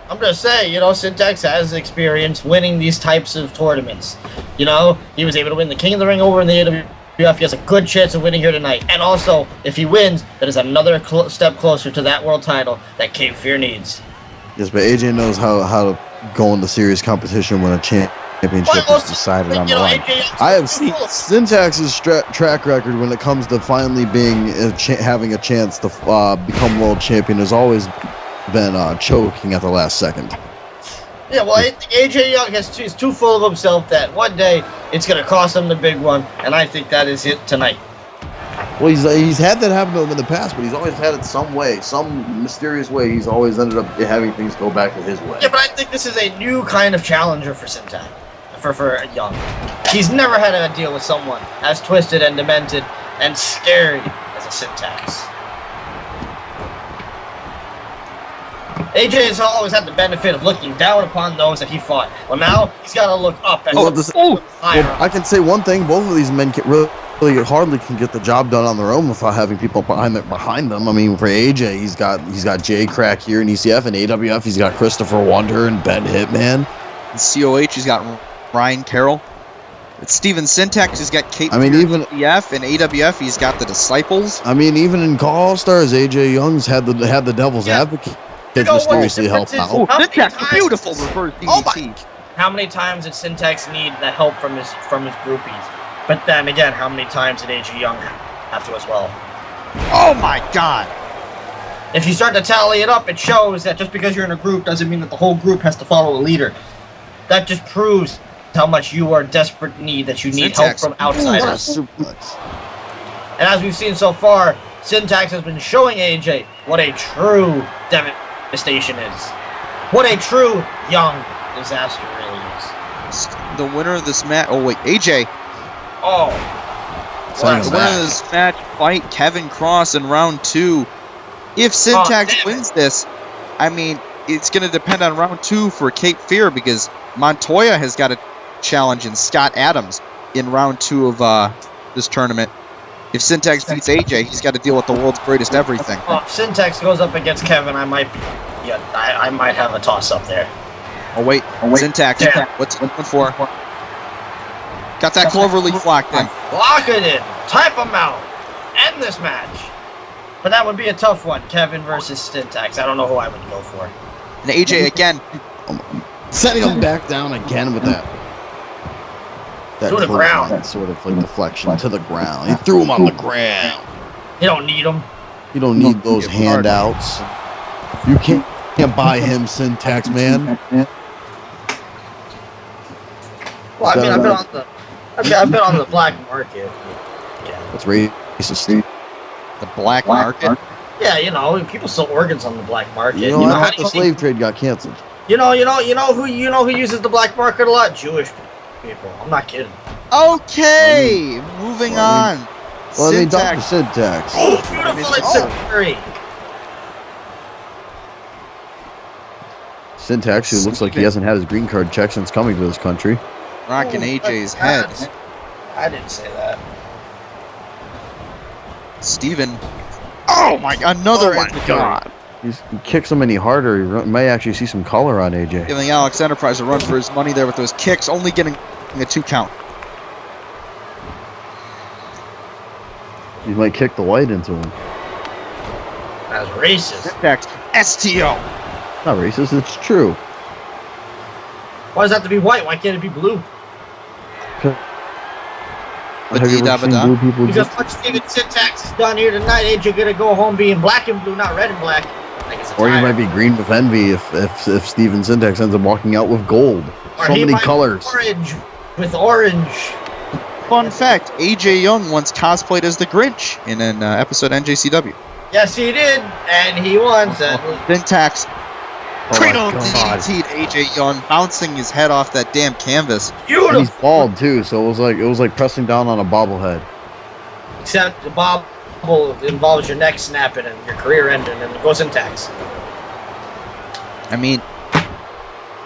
I'm just saying, Syntax has experience winning these types of tournaments. He was able to win the King of the Ring over in the AWF. He has a good chance of winning here tonight. And also, if he wins, that is another step closer to that world title that Cape Fear needs. yes, but AJ knows how to go into serious competition when a championship is decided on the line. I have seen Syntax's track record when it comes to finally being having a chance to become world champion has always been choking at the last second. Yeah, well, I think AJ Young is too full of himself that one day it's going to cost him the big one, and I think that is it tonight. Well, he's had that happen to him in the past, but he's always had it some way, some mysterious way. He's always ended up having things go back to his way. Yeah, but I think this is a new kind of challenger for Syntax, for Young. He's never had to deal with someone as twisted and demented and scary as a Syntax. AJ has always had the benefit of looking down upon those that he fought. Well, now he's got to look up at higher. I can say one thing: both of these men really hardly can get the job done on their own without having people behind them. I mean, for AJ, he's got Jay Crack here in ECF, and AWF, he's got Christopher Wonder and Ben Hitman. In COH, he's got Ryan Carroll. It's Steven Syntax, he's got Kate. Even ECF and AWF, he's got the Disciples. I mean, even in All Stars, AJ Young's had the Devil's Advocate. Mysteriously help out. Syntax, beautiful reverse DDT. Oh my! How many times did Syntax need the help from his groupies? But then again, how many times did AJ Young have to as well? Oh my God! If you start to tally it up, it shows that just because you're in a group doesn't mean that the whole group has to follow a leader. That just proves how much you are in desperate need, that you need help from outsiders. And as we've seen so far, Syntax has been showing AJ what a true devastation is. What a true Young disaster really is. The winner of this match. Oh wait, AJ. Oh. The winner of this match fight Kevin Cross in round 2. If Syntax wins this, I mean, it's going to depend on round 2 for Cape Fear because Montoya has got a challenge in Scott Adams in round 2 of this tournament. If Syntax beats AJ, he's got to deal with the world's greatest everything. If Syntax goes up against Kevin, I might have a toss-up there. Oh wait, Syntax, what's he going for? Got that cloverleaf locked in. Lock it in. Type him out. End this match. But that would be a tough one, Kevin versus Syntax. I don't know who I would go for. And AJ again. Setting him back down again with that to the ground. That sort of like deflection to the ground. He threw him on the ground. You don't need him. You don't need those handouts. You can't buy him, Syntax, man. Well, I mean, I've been on the black market. Yeah. That's racist. The black market? Yeah, people sell organs on the black market. I thought the slave trade got canceled. You know who uses the black market a lot? Jewish people. I'm not kidding. Okay, moving on. Well, I mean, Dr. Syntax. Oh, beautiful accessory. Syntax, who looks like he hasn't had his green card check since coming to this country. Rocking AJ's head. I didn't say that. Steven. Oh my God, another God. He kicks him any harder, you may actually see some color on AJ. Giving Alex Enterprise a run for his money there with those kicks, only getting a 2 count. He might kick the light into him. That's racist. Syntax, STO. Not racist, it's true. Why does it have to be white? Why can't it be blue? Have you ever seen blue people because what Steven Syntax has done here tonight, ain't you gonna go home being black and blue, not red and black? Or you might be green with envy if Steven Syntax ends up walking out with gold. Or so many might colors. Be orange with orange. Fun fact, AJ Young once cosplayed as the Grinch in an episode of NJCW. Yes, he did, and he won. Syntax. Cradle God. DDT'd AJ Young, bouncing his head off that damn canvas. Beautiful. He's bald too, so it was like pressing down on a bobblehead. Except the bobble involves your neck snapping and your career ending, and it goes Syntax. I mean,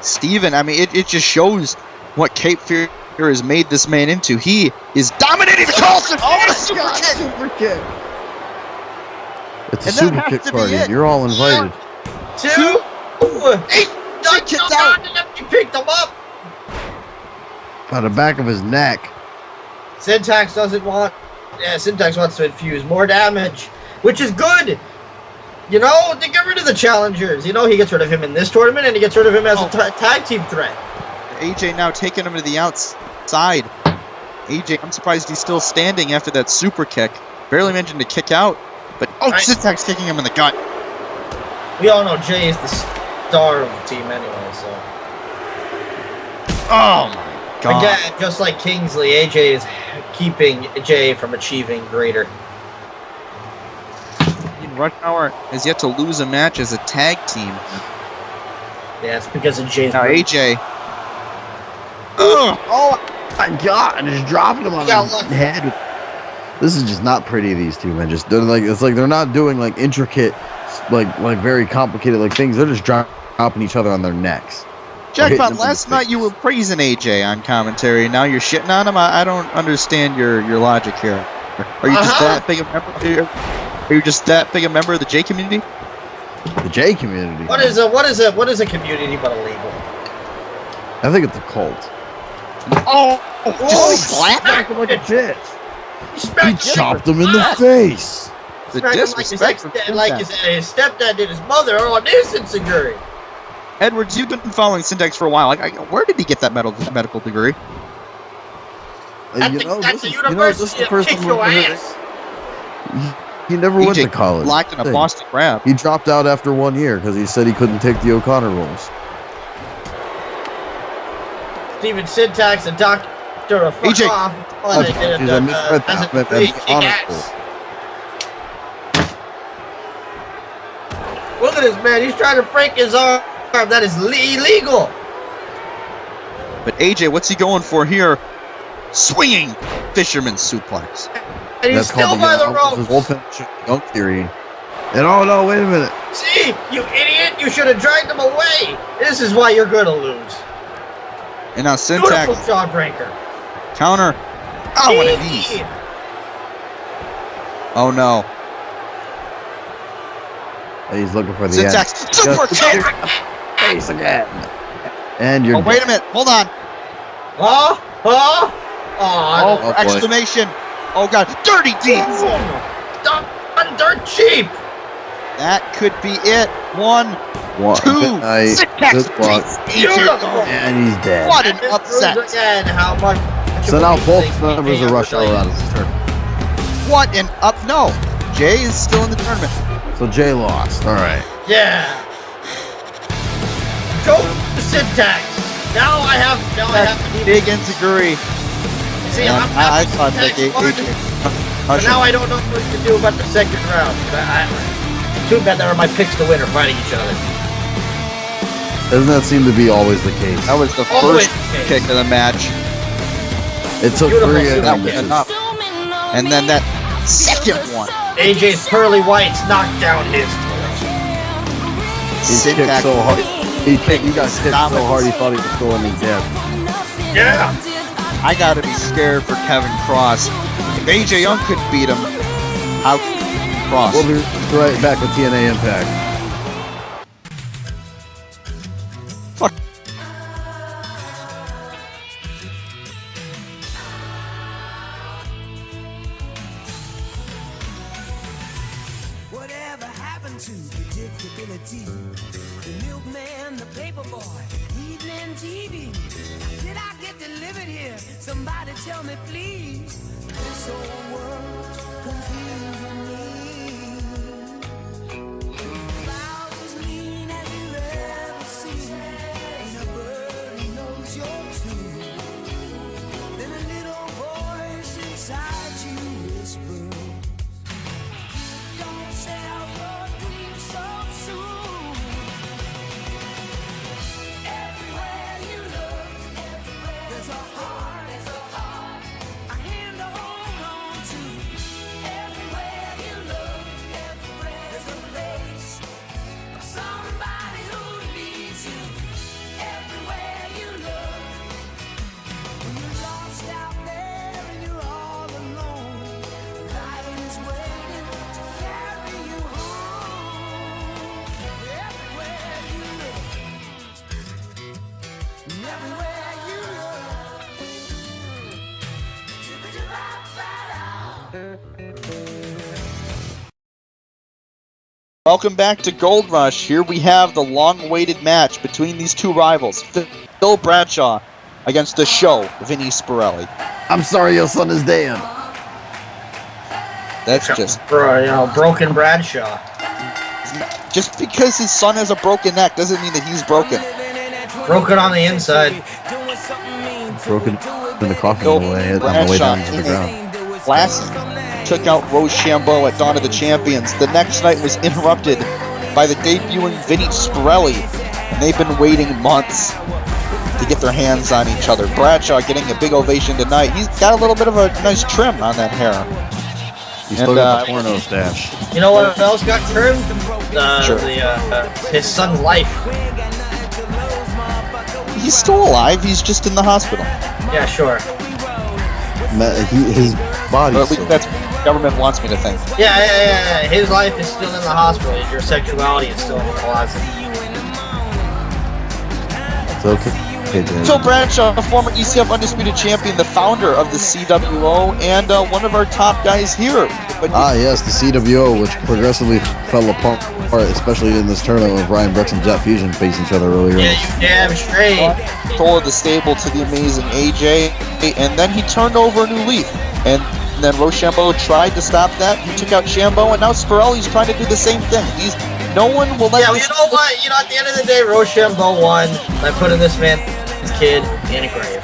Steven, I mean, it just shows what Cape Fear has made this man into. He is dominating the Carlson. Oh, what a super kick! Super kick. It's a And that super has kick to be party. it. You're all invited. 2. He kicked out. He picked him up. By the back of his neck. Syntax doesn't want. Yeah, Syntax wants to infuse more damage, which is good. You know, to get rid of the challengers. You know, he gets rid of him in this tournament, and he gets rid of him as a tag team threat. AJ now taking him to the outside. AJ, I'm surprised he's still standing after that super kick. Barely mentioned to kick out, but Syntax kicking him in the gut. We all know Jay is the star of the team anyway, so. Oh my God. Again, just like Kingsley, AJ is keeping Jay from achieving greater. Rush Hour has yet to lose a match as a tag team. Yeah, it's because of Jay's. Now AJ. Oh my God! I just dropped him on his head. This is just not pretty. These two men they're like, it's like they're not doing like intricate, like very complicated like things. They're just dropping each other on their necks. Jackpot, last night you were praising AJ on commentary. Now you're shitting on him. I don't understand your logic here. Are you just that big a member here? Are you just that big a member of the J community? The J community. What is a community but illegal? I think it's a cult. Oh, slap him like a bitch. He He chopped him in the face. The smacked him disrespect like his stepdad did his mother. Oh, this is Insecurity. Edwards, you've been following Syntax for a while. Where did he get that medical degree? That's the university that kicks your ass. He never went to college. Locked in a Boston Crab. He dropped out after 1 year because he said he couldn't take the O'Connor roles. Steven Syntax, a doctor of fuck AJ. off. Look at this man. He's trying to break his arm. That is illegal. But AJ, what's he going for here? Swinging fisherman suplex. And he's still by the ropes. Wolfeman dunk theory. And oh no, wait a minute. See, you idiot. You should have dragged him away. This is why you're going to lose. And now Syntax. Beautiful jawbreaker. Counter. Oh, one of these. Oh no. He's looking for the Syntax. Super kick. Face again. And you're wait a minute. Hold on. Oh, exclamation. Oh god. Dirty deeds. Done dirt cheap. That could be it. One. Two. Syntax. Beautiful. And he's dead. What an upset. Again, how much So now both members of Rush Hour out of this tournament. What an up. No. Jay is still in the tournament. So Jay lost. All right. Yeah. Go to Syntax. Now I have to Big Enziguri. See, Yeah, I thought that but now I don't know what to do about the second round. Too bad there are my picks to win are fighting each other. Doesn't that seem to be always the case? That was the Always first kick of the match. It took Beautiful 3 That was Yeah. enough. And then that second one. AJ's pearly whites knocked down his He kicked so hard. He got kicked so hard he thought he was going in death. Yeah. I gotta be scared for Kevin Cross. If AJ Young could beat him, how could Cross? We'll be right back with TNA Impact. Fuck. Whatever happened to predictability? The milkman, the paperboy, evening TV. Did I get delivered here? Somebody tell me, please. This whole world's confusing me. Clouds as mean as you ever seen. Ain't a bird who knows your tune. Then a little voice inside you whispers, don't sell your dreams so soon. Everywhere you look, there's a heart, a hand to hold on to. Everywhere you Welcome back to Gold Rush. Here we have the long-awaited match between these two rivals, Phil Bradshaw against the show, Vinny Sparelli. I'm sorry your son is dead. That's just... broken Bradshaw. Just because his son has a broken neck doesn't mean that he's broken. Broken on the inside. Broken in the coffin Phil on the way down to the ground. Classic. Took out Rochambeau at Dawn of the Champions. The next night was interrupted by the debuting Vinny Sparelli, and they've been waiting months to get their hands on each other. Bradshaw getting a big ovation tonight. He's got a little bit of a nice trim on that hair. He's still got the porno stash. You know what else got trimmed? Sure. His son's life. He's still alive. He's just in the hospital. Yeah, sure. His body. Or at least that's what the government wants me to think. Yeah. His life is still in the hospital. Your sexuality is still in the closet. It's okay. Phil Bradshaw, a former ECF Undisputed Champion, the founder of the CWO, and one of our top guys here. But yes, the CWO, which progressively fell apart, especially in this tournament with Ryan Brooks and Jet Fusion facing each other earlier. Yeah, you damn straight. Tore the stable to the amazing AJ, and then he turned over a new leaf. And then Rochambeau tried to stop that. He took out Shambo, and now Sparelli's trying to do the same thing. No one will let. Yeah, you know what? At the end of the day, Rochambeau won by putting this man's kid in a grave.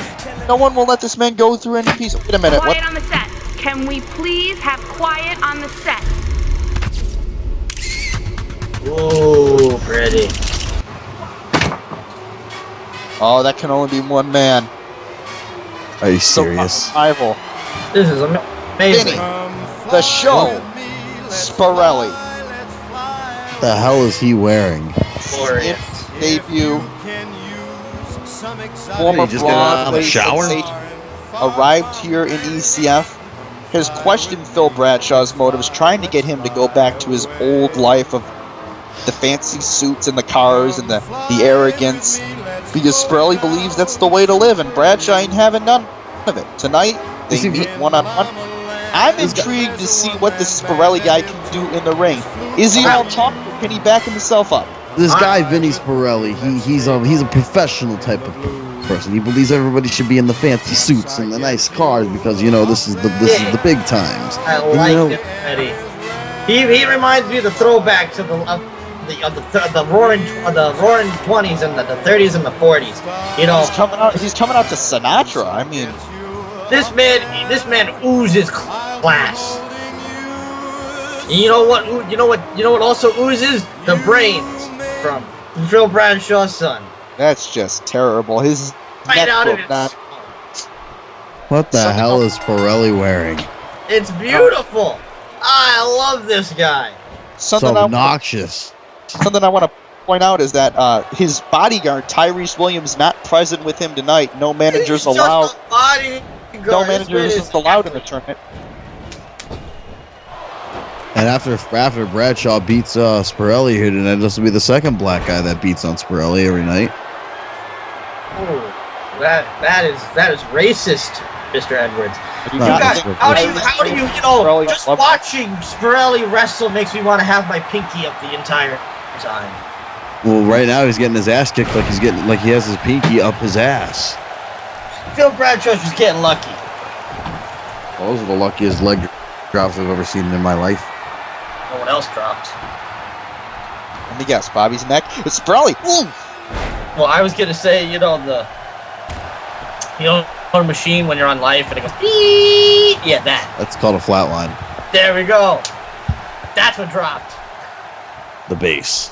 No one will let this man go through any piece. Wait a minute. Quiet on the set. Can we please have quiet on the set? Ooh, pretty. Oh, that can only be one man. Are you serious? Rival. This is amazing. Vinny, the show, Sparelli. What the hell is he wearing? Glorious. Debut. Did Former he just get out of the shower? Arrived here in ECF. Has questioned Phil Bradshaw's motives, trying to get him to go back to his old life of the fancy suits and the cars and the arrogance, because Sparelli believes that's the way to live, and Bradshaw ain't having none of it. Tonight, they meet one-on-one. I'm intrigued to see what this Sparelli guy can do in the ring. Is he all talk, or can he back himself up? This guy, Vinny Sparelli, he's a professional type of person. He believes everybody should be in the fancy suits and the nice cars because this is the big times. I like him, Eddie. He reminds me of the throwback to the roaring 20s and the 30s and the 40s. He's coming out to Sinatra. I mean, this man oozes class. You know what also oozes? The brains from Phil Bradshaw's son. That's just terrible. His Right out of it. What the hell is Sparelli wearing? It's beautiful. I love this guy. So obnoxious. Something I want to point out is that his bodyguard Tyrese Williams not present with him tonight. No managers allowed. No managers allowed in the tournament. And after Bradshaw beats Sparelli here tonight, this will be the second black guy that beats on Sparelli every night. Oh, that is racist, Mr. Edwards. How do you just watching Sparelli wrestle makes me want to have my pinky up the entire time. Well, right now he's getting his ass kicked like he has his pinky up his ass. Phil Bradshaw's just getting lucky. Those are the luckiest leg drops I've ever seen in my life. No one else dropped. Let me guess, Bobby's neck. It's Sparelli. Ooh. Well, I was gonna say, the machine when you're on life and it goes beep. Yeah, that. That's called a flatline. There we go. That's what dropped. The base.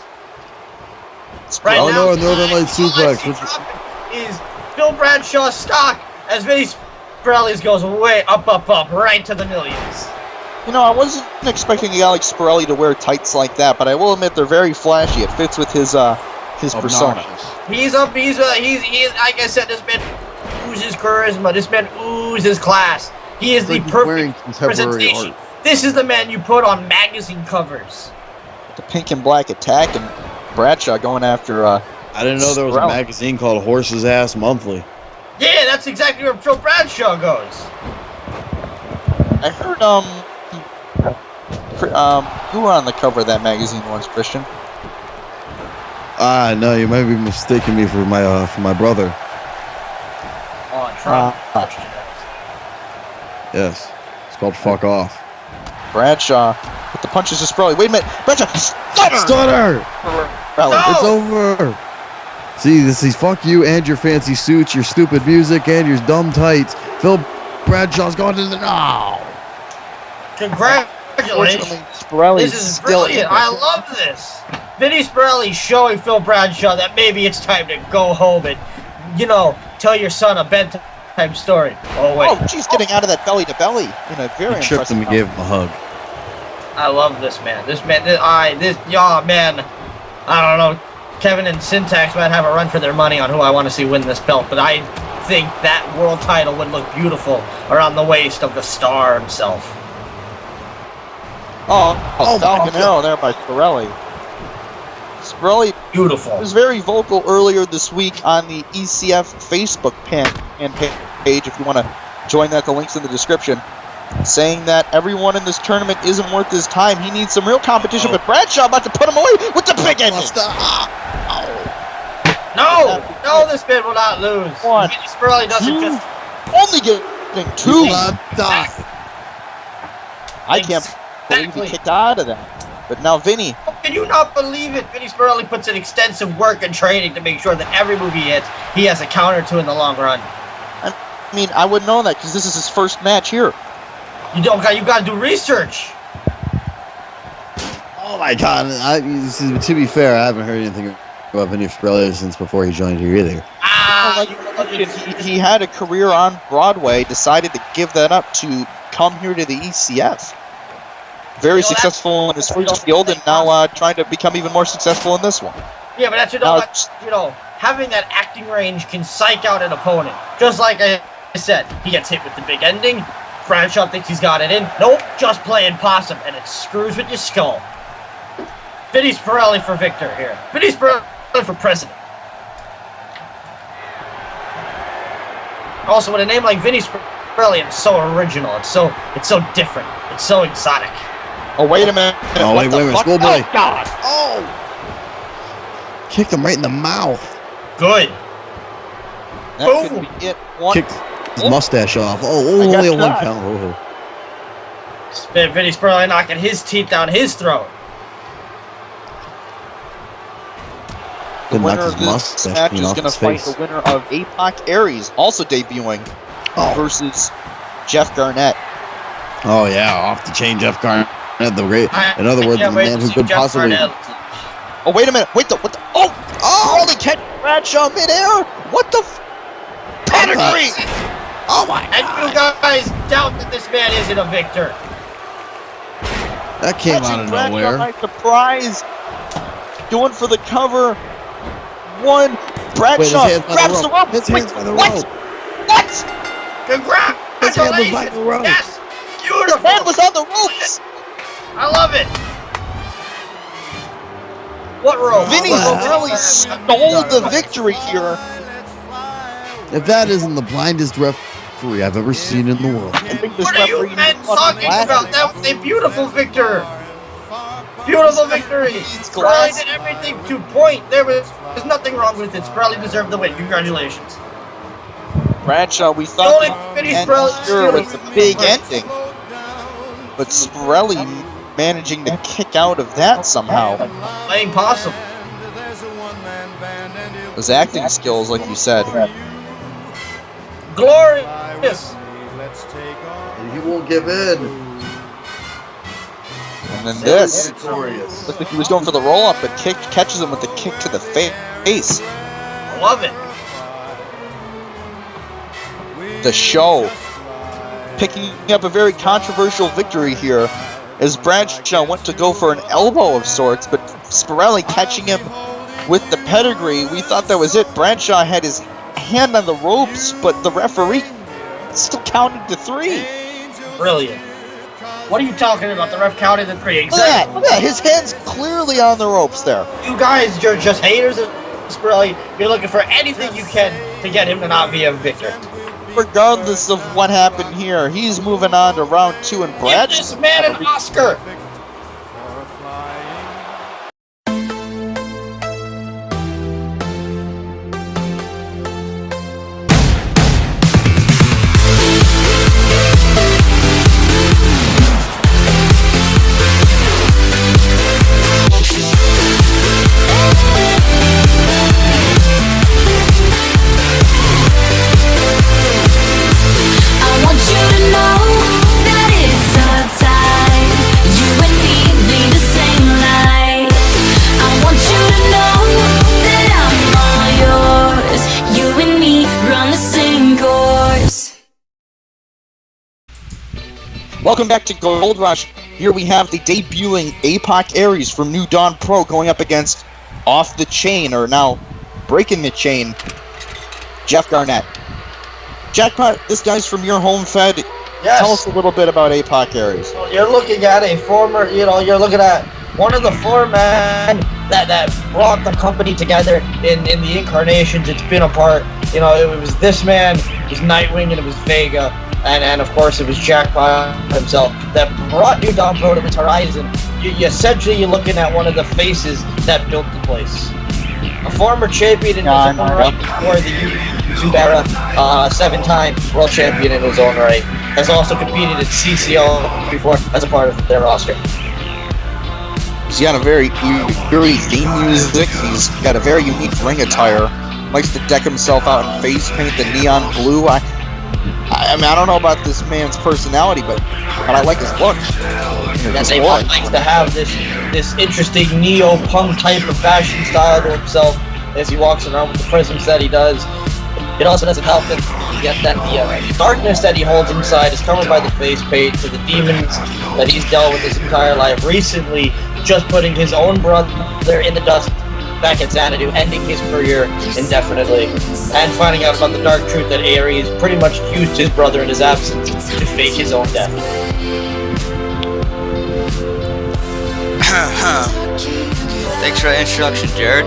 Right now, Northern Light suplex. Is Phil Bradshaw's stock as Vinny Sparelli's goes way up, right to the millions. I wasn't expecting a guy like Sparelli to wear tights like that, but I will admit they're very flashy. It fits with his persona. He's like I said, this man oozes charisma. This man oozes class. He is the perfect presentation. This is the man you put on magazine covers. The pink and black attack and Bradshaw going after. I didn't know there was a magazine called Horse's Ass Monthly. Yeah, that's exactly where Phil Bradshaw goes. I heard You were on the cover of that magazine once, Christian. No, you might be mistaking me for my brother. Oh, Trump. Yes, it's called Fuck Off. Bradshaw with the punches to Sparelli. Wait a minute, Bradshaw, Stunner! Sparelli. It's over. See, this is fuck you and your fancy suits, your stupid music, and your dumb tights. Phil Bradshaw's going to the Congratulations. Unfortunately, Sparelli This is brilliant. I love this. Vinny Sparelli showing Phil Bradshaw that maybe it's time to go home and, tell your son a bedtime story. Oh, wait. Oh, she's getting out of that belly to belly in a very He tripped him and gave him a hug. I love this man. Man, I don't know. Kevin and Syntax might have a run for their money on who I want to see win this belt, but I think that world title would look beautiful around the waist of the star himself. Falcon Arrow there by Sparelli. Sparelli Beautiful. was very vocal earlier this week on the ECF Facebook page. If you want to join that, the link's in the description. Saying that everyone in this tournament isn't worth his time. He needs some real competition, but Bradshaw about to put him away with the big ending. No, this man will not lose. One, Vinny Sparelli doesn't just... Only getting two. I can't believe he kicked out of that. But now Vinny. Can you not believe it? Vinny Sparelli puts in extensive work and training to make sure that every move he hits, he has a counter to in the long run. I mean, I wouldn't know that because this is his first match here. You got to do research. Oh my God! To be fair, I haven't heard anything about Vinny Sparelli since before he joined here either. He had a career on Broadway, decided to give that up to come here to the ECF. Very successful in his first field, and now trying to become even more successful in this one. Yeah, but having that acting range can psych out an opponent. Just like I said, he gets hit with the big ending. Bradshaw thinks he's got it in. Nope, just playing possum, and it screws with your skull. Vinny Sparelli for victor here. Vinny Sparelli for president. Also, with a name like Vinny Sparelli, it's so original. It's so different. It's so exotic. Oh, wait a minute. Oh, wait a minute. Schoolboy. Oh, God. Oh! Kicked him right in the mouth. Good. That could be it. Kicked his mustache off. Only a 1 count. Vinny Sparelli knocking his teeth down his throat. The winner of this match is going to fight the winner of A-Pac Aries, also debuting, versus Jeff Garnett. Oh, yeah. Off the chain, Jeff Garnett. In other words, the man who could possibly... Oh, wait a minute. What the... Oh! Only catch Bradshaw midair? What the... Pedigree! Oh, my God. And you guys doubt that this man isn't a victor. That came out of nowhere. By surprise. Going for the cover. One. Bradshaw grabs the rope. His hands by the rope. What? Congratulations. His hand was by the rope. Yes. Beautiful. His hand was on the ropes. I love it. What rope? Vinny Sparelli stole the victory here. If that isn't the blindest referee I've ever seen in the world. What are you men talking about? That was a beautiful victor. Beautiful victory. Sparelli did everything to point. There's nothing wrong with it. Sparelli deserved the win. Congratulations. Bradshaw, we thought sure was a big ending, but Sparelli managing to kick out of that somehow. Playing possum. Those acting skills, like you said. Glorious. And he won't give in. And then this. Looked like he was going for the roll-up, but catches him with the kick to the face. I love it. The show picking up a very controversial victory here as Bradshaw went to go for an elbow of sorts, but Sparelli catching him with the pedigree. We thought that was it. Bradshaw had his hand on the ropes, but the referee still counted to 3. Brilliant. What are you talking about? The ref counted to 3. Exactly. Look at that. Look at that. His hand's clearly on the ropes there. You guys, you're just haters of Sparelli. You're looking for anything you can to get him to not be a victor. Regardless of what happened here, he's moving on to round 2 and Bradshaw. Give this man an Oscar. Welcome back to Gold Rush. Here we have the debuting A-Pac Aries from New Dawn Pro going up against Off the Chain, or now Breaking the Chain, Jeff Garnett. Jackpot, this guy's from your home fed. Yes. Tell us a little bit about A-Pac Aries. You're looking at a former, you're looking at one of the four men that brought the company together in the incarnations it's been apart. It was this man, it was Nightwing, and it was Vega, and of course it was Jackpot himself that brought New Dawn Pro to its horizon. You're looking at one of the faces that built the place. A former champion in his own right before the YouTube era, 7-time world champion in his own right. Has also competed at CCO before as a part of their roster. He's got a very eerie theme music. He's got a very unique ring attire. Likes to deck himself out in face paint, the neon blue. I mean, I don't know about this man's personality, but I like his look. Yes, A-Pac likes to have this interesting neo-punk type of fashion style to himself as he walks around with the prisms that he does. It also doesn't help that the darkness that he holds inside is covered by the face paint, so the demons that he's dealt with his entire life. Recently, just putting his own brother in the dust back at Xanadu, ending his career indefinitely, and finding out about the dark truth that Aries pretty much used his brother in his absence to fake his own death. Thanks for the introduction, Jared.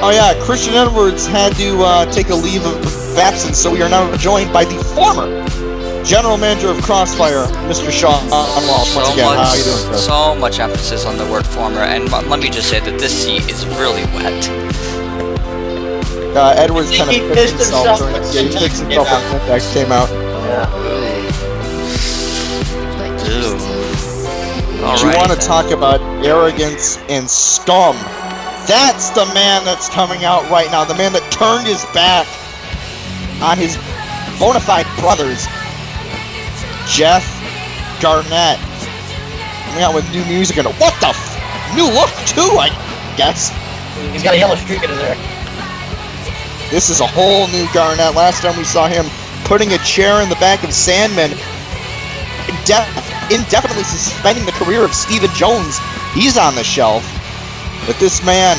Oh yeah, Christian Edwards had to take a leave of absence, so we are now joined by the former General Manager of Crossfire, Mr. Sean Walsh. Once again, how are you doing, Chris? So much emphasis on the word former, and let me just say that this seat is really wet. Edwards kind of fixed himself during the game. He fixed himself when the index came out. Yeah. Ooh. Do you want to talk about arrogance and scum? That's the man that's coming out right now. The man that turned his back on his bona fide brothers. Jeff Garnett. Coming out with new music and what the new look too, I guess. He's got a yellow streak in his hair. This is a whole new Garnett. Last time we saw him putting a chair in the back of Sandmen, indefinitely suspending the career of Stephen Jones. He's on the shelf. But this man,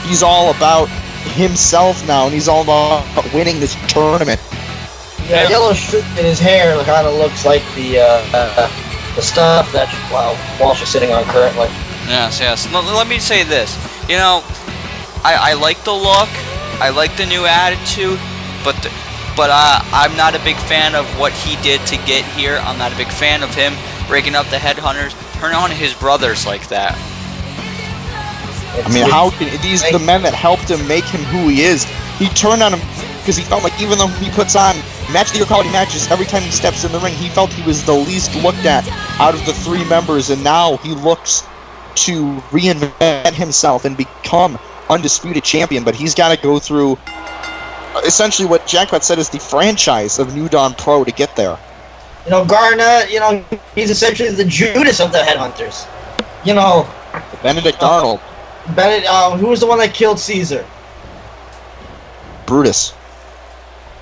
he's all about himself now, and he's all about winning this tournament. Yeah, yellow streak in his hair kind of looks like the stuff that Walsh is sitting on currently. Yes. Let me say this. I like the look. I like the new attitude, but I'm not a big fan of what he did to get here. I'm not a big fan of him breaking up the headhunters, turning on his brothers like that. I mean, how can these the men that helped him make him who he is? He turned on him because he felt like even though he puts on match of the year quality matches every time he steps in the ring, he felt he was the least looked at out of the three members, and now he looks to reinvent himself and become undisputed champion. But he's got to go through essentially what Jackpot said is the franchise of New Dawn Pro to get there. Garnett, he's essentially the Judas of the headhunters. Benedict Arnold. Who was the one that killed Caesar? Brutus.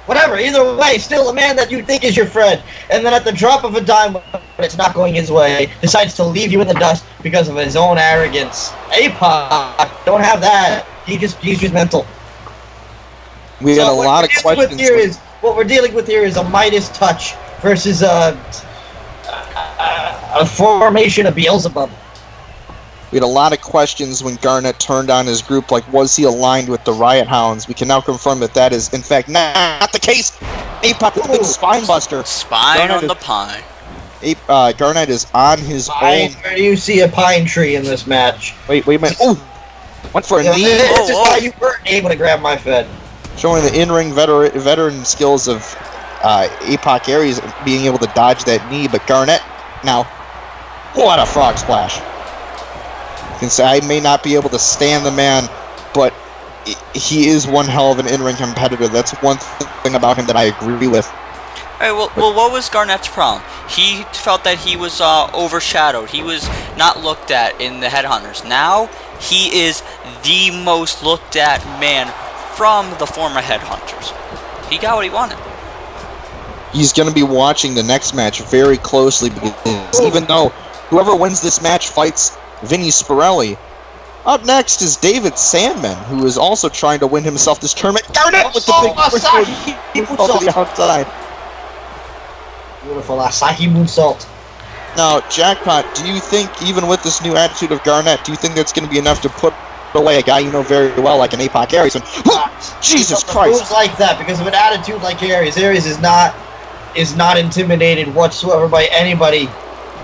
Whatever, either way, still a man that you think is your friend, and then at the drop of a dime, when it's not going his way, decides to leave you in the dust because of his own arrogance. A-Pac, don't have that. He's just mental. We had a lot of questions. What we're dealing with here is a Midas touch versus a formation of Beelzebub. We had a lot of questions when Garnett turned on his group, like, was he aligned with the Riot Hounds? We can now confirm that that is, in fact, not the case. A-Pac with a big spine buster. Spine on the pine. Garnett is on his own. Where do you see a pine tree in this match? Wait a minute. Oh! Went for a knee. This is why you weren't able to grab my fed. Showing the in-ring veteran skills of A-Pac Aries being able to dodge that knee, but Garnett, now, what a frog splash. You can say I may not be able to stand the man, but he is one hell of an in-ring competitor. That's one thing about him that I agree with. Hey, well, what was Garnett's problem? He felt that he was overshadowed. He was not looked at in the Headhunters. Now, he is the most looked at man from the former Headhunters. He got what he wanted. he's going to be watching the next match very closely because even though whoever wins this match fights Vinny Sparelli, up next is David Sandmen, who is also trying to win himself this tournament. Garnett with the big moonsault to the outside. Beautiful Asahi moonsault. Now, Jackpot, do you think, even with this new attitude of Garnett, do you think that's going to be enough to put away a guy you know very well like an A-Pac Aries? And, Jesus Christ! Moves like that because of an attitude like Aries. Aries is not intimidated whatsoever by anybody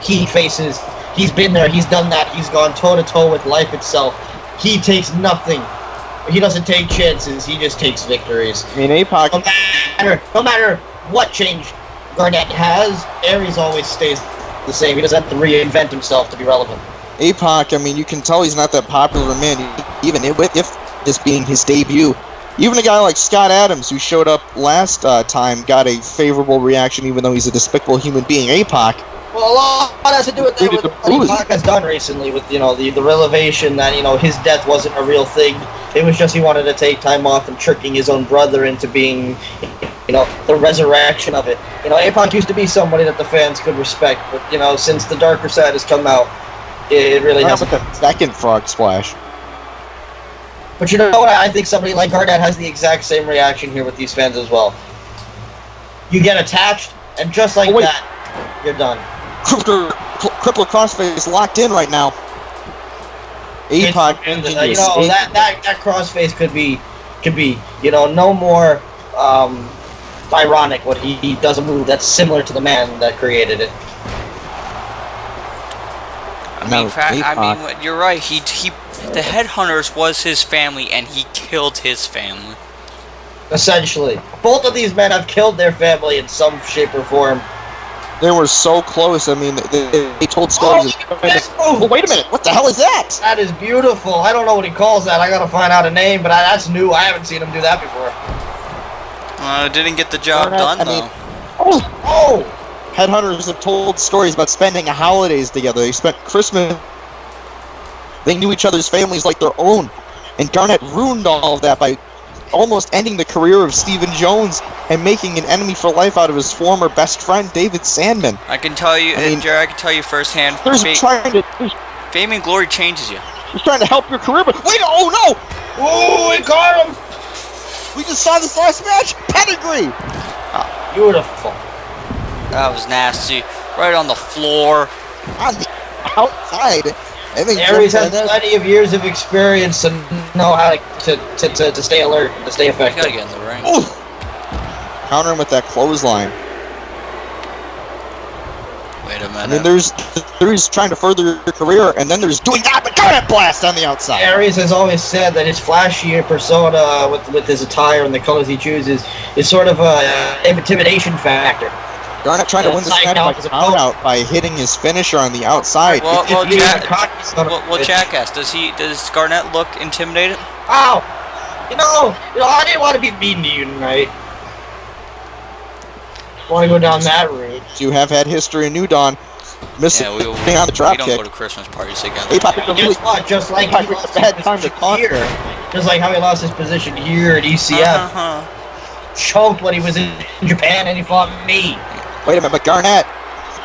he faces. He's been there. He's done that. He's gone toe to toe with life itself. He takes nothing. He doesn't take chances. He just takes victories. I mean, A-Pac. No matter what change Garnett has, Aries always stays the same. He doesn't have to reinvent himself to be relevant. A-Pac, I mean, you can tell he's not that popular a man, even if this being his debut. Even a guy like Scott Adams, who showed up last time, got a favorable reaction, even though he's a despicable human being. A-Pac. Well, a lot has to do with that, with what A-Pac has done recently, with the revelation that his death wasn't a real thing. It was just he wanted to take time off and tricking his own brother into being, the resurrection of it. A-Pac used to be somebody that the fans could respect, but since the darker side has come out, it really hasn't. The second frog splash. But you know what? I think somebody like Garnett has the exact same reaction here with these fans as well. You get attached, and just like that, you're done. Crippler crossface locked in right now. A-Pac that crossface could be no more ironic when he does a move that's similar to the man that created it. I mean, you're right. The Headhunters was his family, and he killed his family. Essentially, both of these men have killed their family in some shape or form. They were so close. I mean, they told stories. Oh, wait a minute! What the hell is that? That is beautiful. I don't know what he calls that. I gotta find out a name, but that's new. I haven't seen him do that before. Didn't get the job done though. Oh! Headhunters have told stories about spending holidays together. They spent Christmas. They knew each other's families like their own. And Garnett ruined all of that by almost ending the career of Stephen Jones and making an enemy for life out of his former best friend, David Sandmen. I can tell you, Jerry, I can tell you firsthand. Fame and glory changes you. He's trying to help your career, but wait! Oh no! Oh, he caught him! We just saw this last match. Pedigree. Beautiful. That was nasty. Right on the floor. On the outside. I think Aries has plenty of years of experience and know how to stay alert, to stay effective. You gotta get in the ring. Ooh. Counter him with that clothesline. Wait a minute. I mean, there's trying to further your career, and then there's doing that, but Garnett blast on the outside. Aries has always said that his flashy persona with his attire and the colors he chooses is sort of an intimidation factor. Garnett trying to win this match by count out by hitting his finisher on the outside. Well, Jackass, does Garnett look intimidated? Ow! I didn't want to be mean to you tonight. Want to go down that route? You have had history in New Dawn. Missing on the drop kick. We don't go to Christmas parties together. Guess what? Just like he lost his position here. Just like how he lost his position here at ECF. Choked when he was in Japan and he fought me. Wait a minute, but Garnett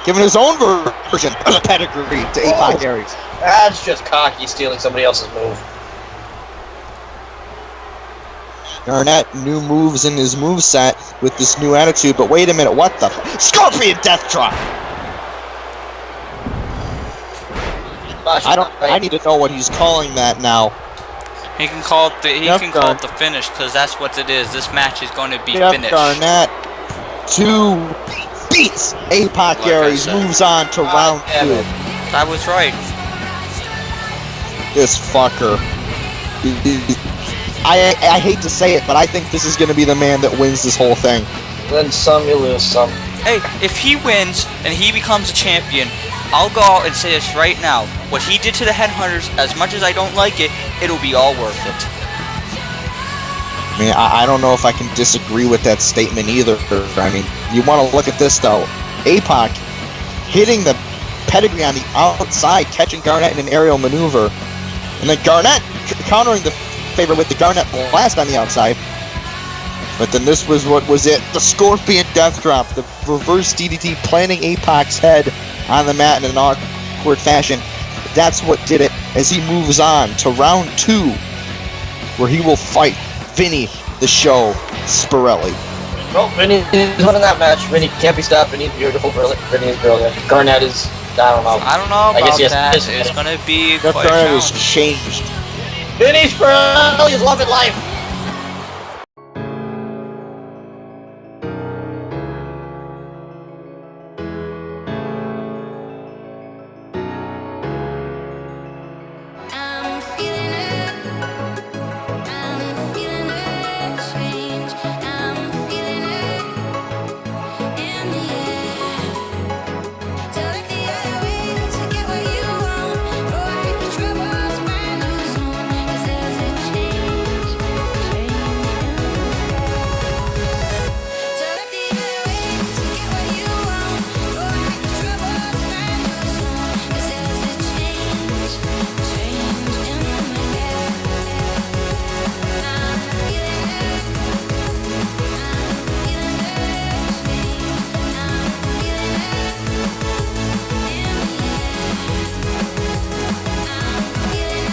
giving his own version of the pedigree to A-Pac Aries. That's just cocky stealing somebody else's move. Garnett, new moves in his moveset with this new attitude, but wait a minute, what the Scorpion Death Drop! I need to know what he's calling that now. He can call it the finish, because that's what it is. This match is going to be finished. Garnett, 2 beats A-Pac Aries, moves on to round 2. I was right. This fucker. I hate to say it, but I think this is going to be the man that wins this whole thing. Win some, you lose some. Hey, if he wins and he becomes a champion, I'll go out and say this right now. What he did to the Headhunters, as much as I don't like it, it'll be all worth it. I mean, I don't know if I can disagree with that statement either. I mean, you want to look at this, though. A-Pac hitting the pedigree on the outside, catching Garnett in an aerial maneuver. And then Garnett countering the favor with the Garnett blast on the outside. But then this was what was it. The Scorpion Death Drop. The reverse DDT planting A-Pac's head on the mat in an awkward fashion. That's what did it as he moves on to round 2, where he will fight Vinny, the Show, Sparelli. No, Vinny is winning that match. Vinny can't be stopped. Vinny's beautiful. Vinny is brilliant. Garnett is, I don't know. I don't know I guess about that. yes, It's going to be Jeff quite a Garnett has challenge. changed. Vinny Sparelli is loving life. I'm feeling it. I'm feeling it change. I'm feeling it in the air. To look the other way to get what you want. Right the troubles brand new zone. 'Cause there's a change in the air. To look the other way to get what you want. Right the troubles brand new zone. 'Cause there's a change in the air. I'm feeling it. I'm feeling it change. I'm feeling it in the air. I'm feeling it. I'm feeling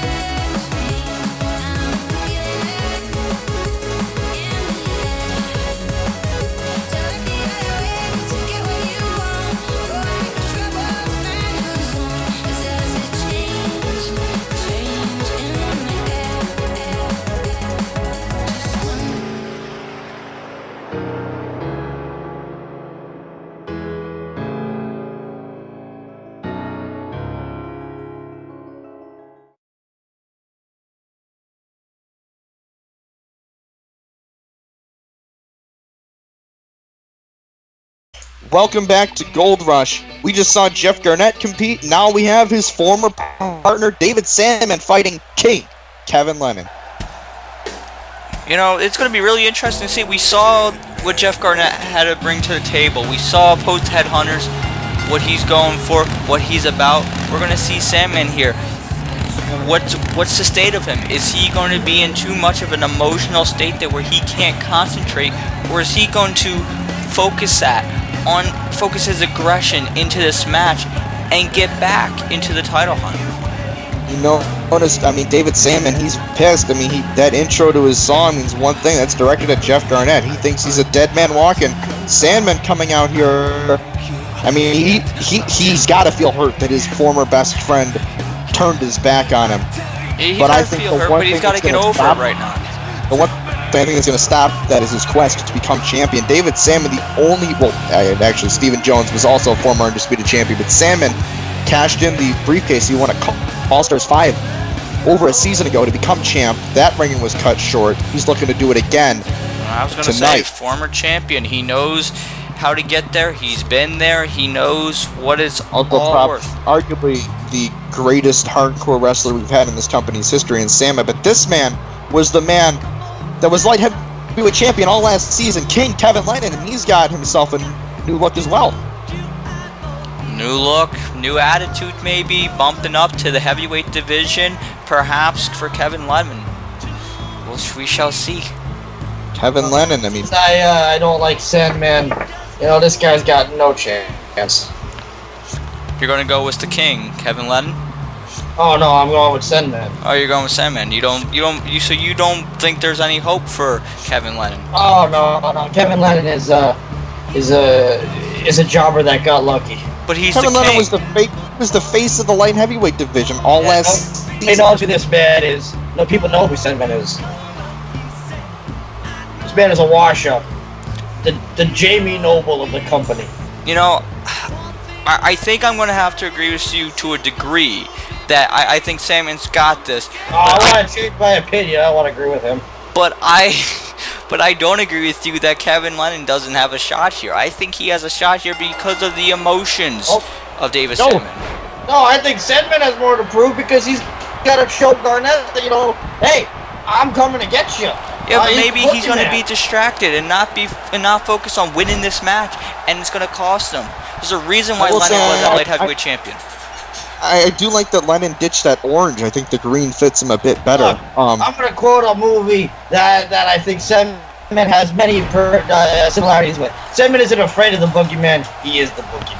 it change. I'm feeling it in the air. To look the other way to get what you want. Right the troubles brand new zone. 'Cause there's a change in the air. Just one. Welcome back to Gold Rush. We just saw Jeff Garnett compete. Now we have his former partner, David Sandman, fighting King, Kevin Lennon. You know, it's going to be really interesting to see. We saw what Jeff Garnett had to bring to the table. We saw post headhunters, what he's going for, what he's about. We're going to see Sandman here. What's the state of him? Is he going to be in too much of an emotional state that where he can't concentrate, or is he going to focus his aggression into this match and get back into the title hunt? You noticed, David Sandman, he's pissed. That intro to his song means one thing. That's directed at Jeff Garnett. He thinks he's a dead man walking. Sandman coming out here, he's got to feel hurt that his former best friend turned his back on him. He But I does think feel the hurt, one but he's thing got to that's get gonna over stop- it right now. The one thing I think that's going to stop that is his quest to become champion. David Sandman, actually Stephen Jones was also a former Undisputed champion, but Sandman cashed in the briefcase. He won a All-Stars 5 over a season ago to become champ. That ringing was cut short. He's looking to do it again. I was going to say, tonight. former champion. He knows how to get there. He's been there. He knows what it's all worth. Arguably the greatest hardcore wrestler we've had in this company's history in Sandman, but this man was the man that was light heavyweight champion all last season, King Kevin Lennon, and he's got himself a new look as well. New look, new attitude maybe, bumping up to the heavyweight division, perhaps for Kevin Lennon. Well, we shall see. Kevin Lennon, I don't like Sandman. You know, this guy's got no chance. You're going to go with the king, Kevin Lennon? Oh no, I'm going with Sandman. Oh, you're going with Sandman. So you don't think there's any hope for Kevin Lennon? Oh no. Kevin Lennon is a jobber that got lucky. But he's Kevin the Lennon king. was the face of the light heavyweight division all last They season. know who this man is. No, people know who Sandman is. This man is a wash-up. The Jamie Noble of the company. You know, I think I'm going to have to agree with you to a degree that I think Sandman's got this. I want to change my opinion. I don't want to agree with him. But I don't agree with you that Kevin Lennon doesn't have a shot here. I think he has a shot here because of the emotions of David Sandman. No, I think Sandman has more to prove because he's got to show Garnett that, hey, I'm coming to get you. Yeah, but maybe he's going to be distracted and not focus on winning this match, and it's going to cost him. There's a reason why Lennon was a light heavyweight champion. I do like that Lennon ditched that orange. I think the green fits him a bit better. I'm going to quote a movie that I think Sandman has many similarities with. Sandman isn't afraid of the boogeyman. He is the boogeyman.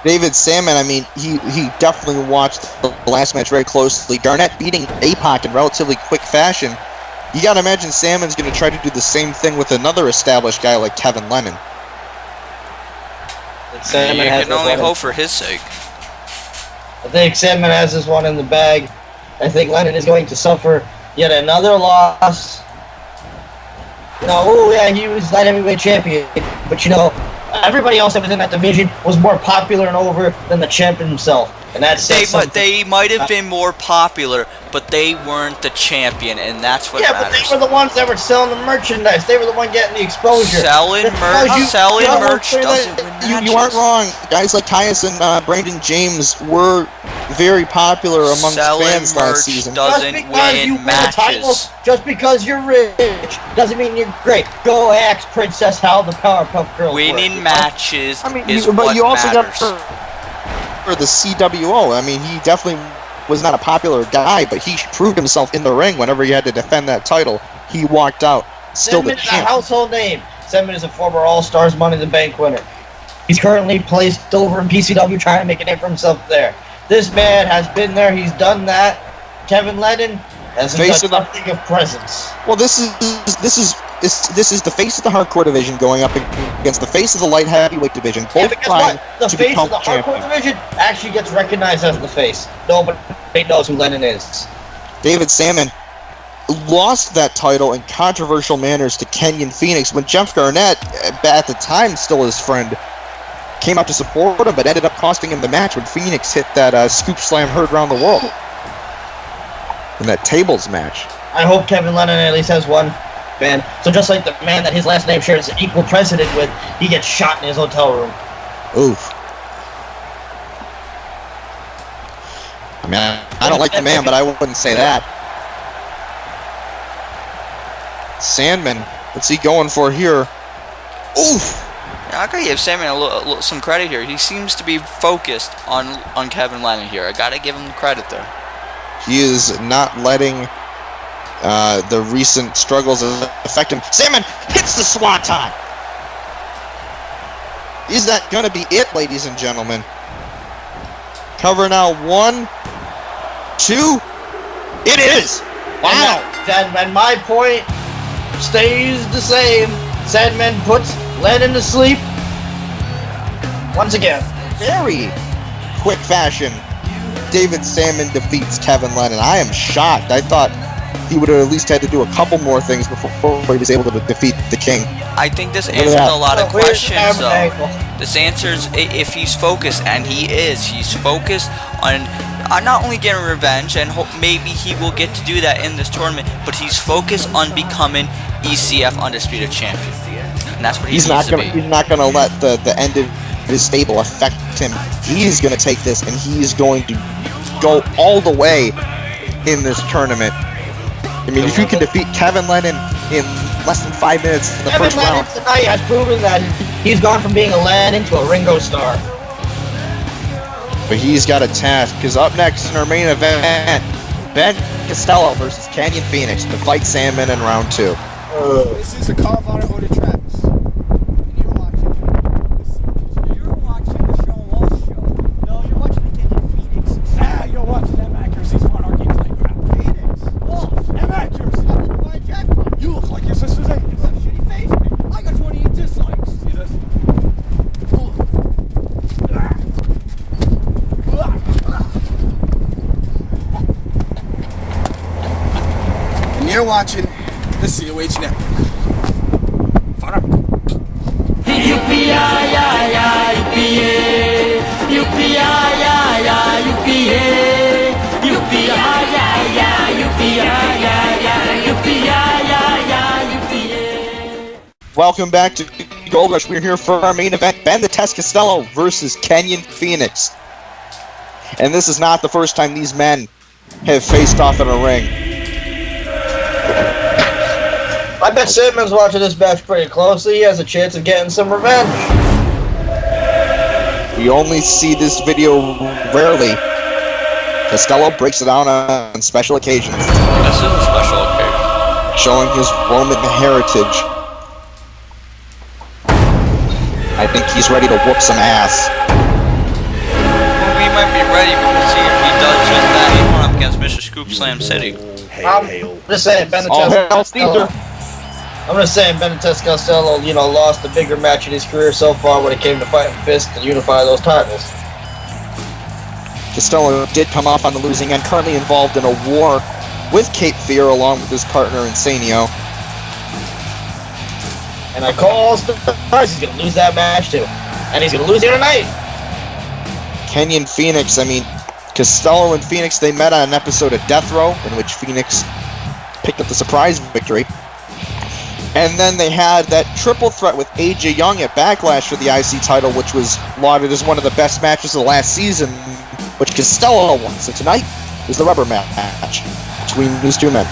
David Sandman, I mean, he definitely watched the last match very closely. Garnett beating A-Pac in relatively quick fashion. You got to imagine Sandman's going to try to do the same thing with another established guy like Kevin Lennon. You can only hope for his sake. I think Sandman has this one in the bag. I think Lennon is going to suffer yet another loss. Oh yeah, he was light heavyweight champion, but everybody else that was in that division was more popular and over than the champion himself, and that's they might have been more popular, but they weren't the champion, and that's what matters. But they were the ones that were selling the merchandise. They were the one getting the exposure. Selling merch doesn't win matches. You aren't wrong. Guys like Tyus and Brandon James were very popular amongst fans last season. Doesn't win matches. Just because you're rich doesn't mean you're great. Go ask Princess how the Powerpuff Girls winning matches is but what you also matters. got for the CWO. I mean, he definitely was not a popular guy, but he proved himself in the ring whenever he had to defend that title. He walked out still the champ. champ. A household name. Sandman is a former All-Stars Money in the Bank winner. He's currently placed over in PCW trying to make a name for himself there. This man has been there. He's done that. Kevin Lennon has nothing of presence. Well, this is the face of the hardcore division going up against the face of the light heavyweight division. Both trying the to face become of the hardcore champion. division actually gets recognized as the face. Nobody knows who Lennon is. David Sandman lost that title in controversial manners to Kenyon Fenix when Jeff Garnett, at the time still his friend, came out to support him, but ended up costing him the match when Fenix hit that scoop slam heard around the world in that tables match. I hope Kevin Lennon at least has one fan. So just like the man that his last name shares an equal precedent with, he gets shot in his hotel room. Oof. I mean, I don't like the man, but I wouldn't say that. Sandman, what's he going for here? Oof. I gotta give Sandman some credit here. He seems to be focused on Kevin Lennon here. I gotta give him credit there. He is not letting the recent struggles affect him. Sandman hits the swanton. Is that gonna be it, ladies and gentlemen? Cover now 1, 2. It is. Wow. And my point stays the same. Sandman puts Lennon to sleep once again. Very quick fashion. David Sandman defeats Kevin Lennon. I am shocked. I thought he would have at least had to do a couple more things before he was able to defeat the King. I think this answers a lot of questions, though. This answers if he's focused, and he is. He's focused on not only getting revenge, and maybe he will get to do that in this tournament, but he's focused on becoming ECF Undisputed Champion. And that's what he's not going to be. He's not going to let the end of his stable affect him. He's going to take this, and he's going to go all the way in this tournament. I mean, if you can defeat Kevin Lennon in less than 5 minutes in the first round. Kevin Lennon tonight has proven that he's gone from being a Lennon to a Ringo Starr. But he's got a task, because up next in our main event, Ben Castello versus Kenyon Fenix to fight Sandman in round 2. This is a Call of Honor Order Travis. And you're watching the Sean Walsh show. No, you're watching the Kenyon Fenix. You're watching them accuracies for an arcade playground. Phoenix. Walsh. Them accuracies. Not the divine jackpot. You look like your sister's age. You got a shitty face. I got 28 dislikes. See this? And you're watching the COH Network. Welcome back to Gold Rush. We're here for our main event, Ben the Test Castello versus Kenyon Fenix. And this is not the first time these men have faced off in a ring. I bet Sandman's watching this match pretty closely. He has a chance of getting some revenge. We only see this video rarely. Castello breaks it down on special occasions. This is a special occasion. Showing his Roman heritage. I think he's ready to whoop some ass. Well, we might be ready, but we'll see if he does just that. He's going up against Mr. Scoop Slam City. I'm just saying, I'm just saying, Benitez Castello, lost the bigger match in his career so far when it came to fighting Fisk to unify those titles. Castello did come off on the losing end, currently involved in a war with Cape Fear along with his partner Insanio. And I call surprise, he's going to lose that match too. And he's going to lose here tonight. Kenyon Fenix, Castello and Fenix, they met on an episode of Death Row in which Fenix picked up the surprise victory. And then they had that triple threat with AJ Young at Backlash for the IC title, which was lauded as one of the best matches of the last season, which Castello won. So tonight is the rubber match between these two men.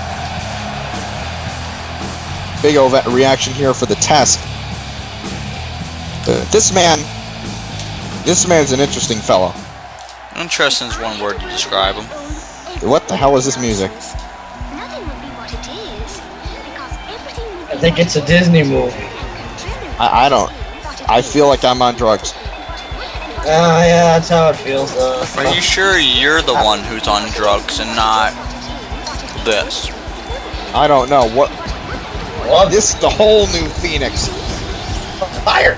Big reaction here for the test. This man's an interesting fellow. Interesting is one word to describe him. What the hell is this music? I think it's a Disney movie. I don't. I feel like I'm on drugs. Yeah, that's how it feels. Are you sure you're the one who's on drugs and not this? I don't know. What? This is the whole new Fenix. Fire!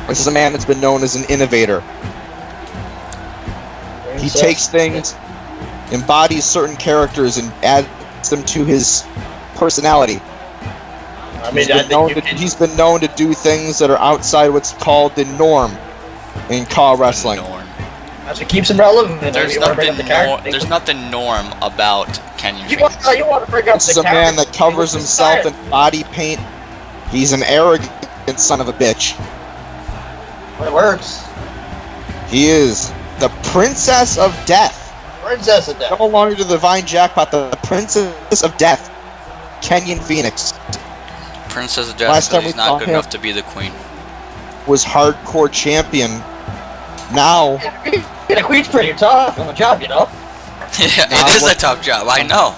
This is a man that's been known as an innovator. He takes things, embodies certain characters, and adds them to his personality. He's been known to do things that are outside what's called the norm in car wrestling. That's what keeps him relevant. There's nothing norm about Kenyon. You want to bring up this is a man that covers himself in body paint. He's an arrogant son of a bitch. But it works. He is the Princess of Death. Princess of Death. No longer the Divine Jackpot, the Princess of Death. Kenyon Fenix. Princess of Death, so he's not good enough to be the queen. Was hardcore champion. Now, the queen's pretty tough on the job, Yeah, it is a tough job. I know.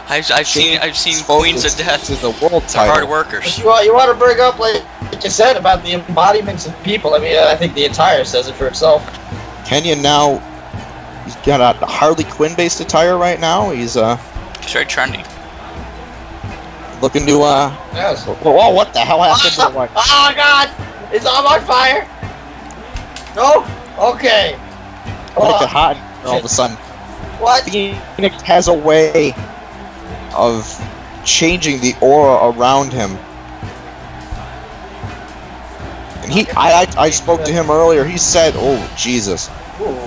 I've seen Queens of Death. Is the world title. Hard workers. You want to bring up, like you said, about the embodiments of people. I think the attire says it for itself. Kenyon now, he's got a Harley Quinn based attire right now. He's very trendy. Looking to Yes. Whoa! What the hell happened to the white? Oh God! Is I'm on fire? No? Okay. Like it hot all of a sudden. What? Phoenix has a way of changing the aura around him. And I spoke to him earlier. He said, "Oh Jesus." Ooh.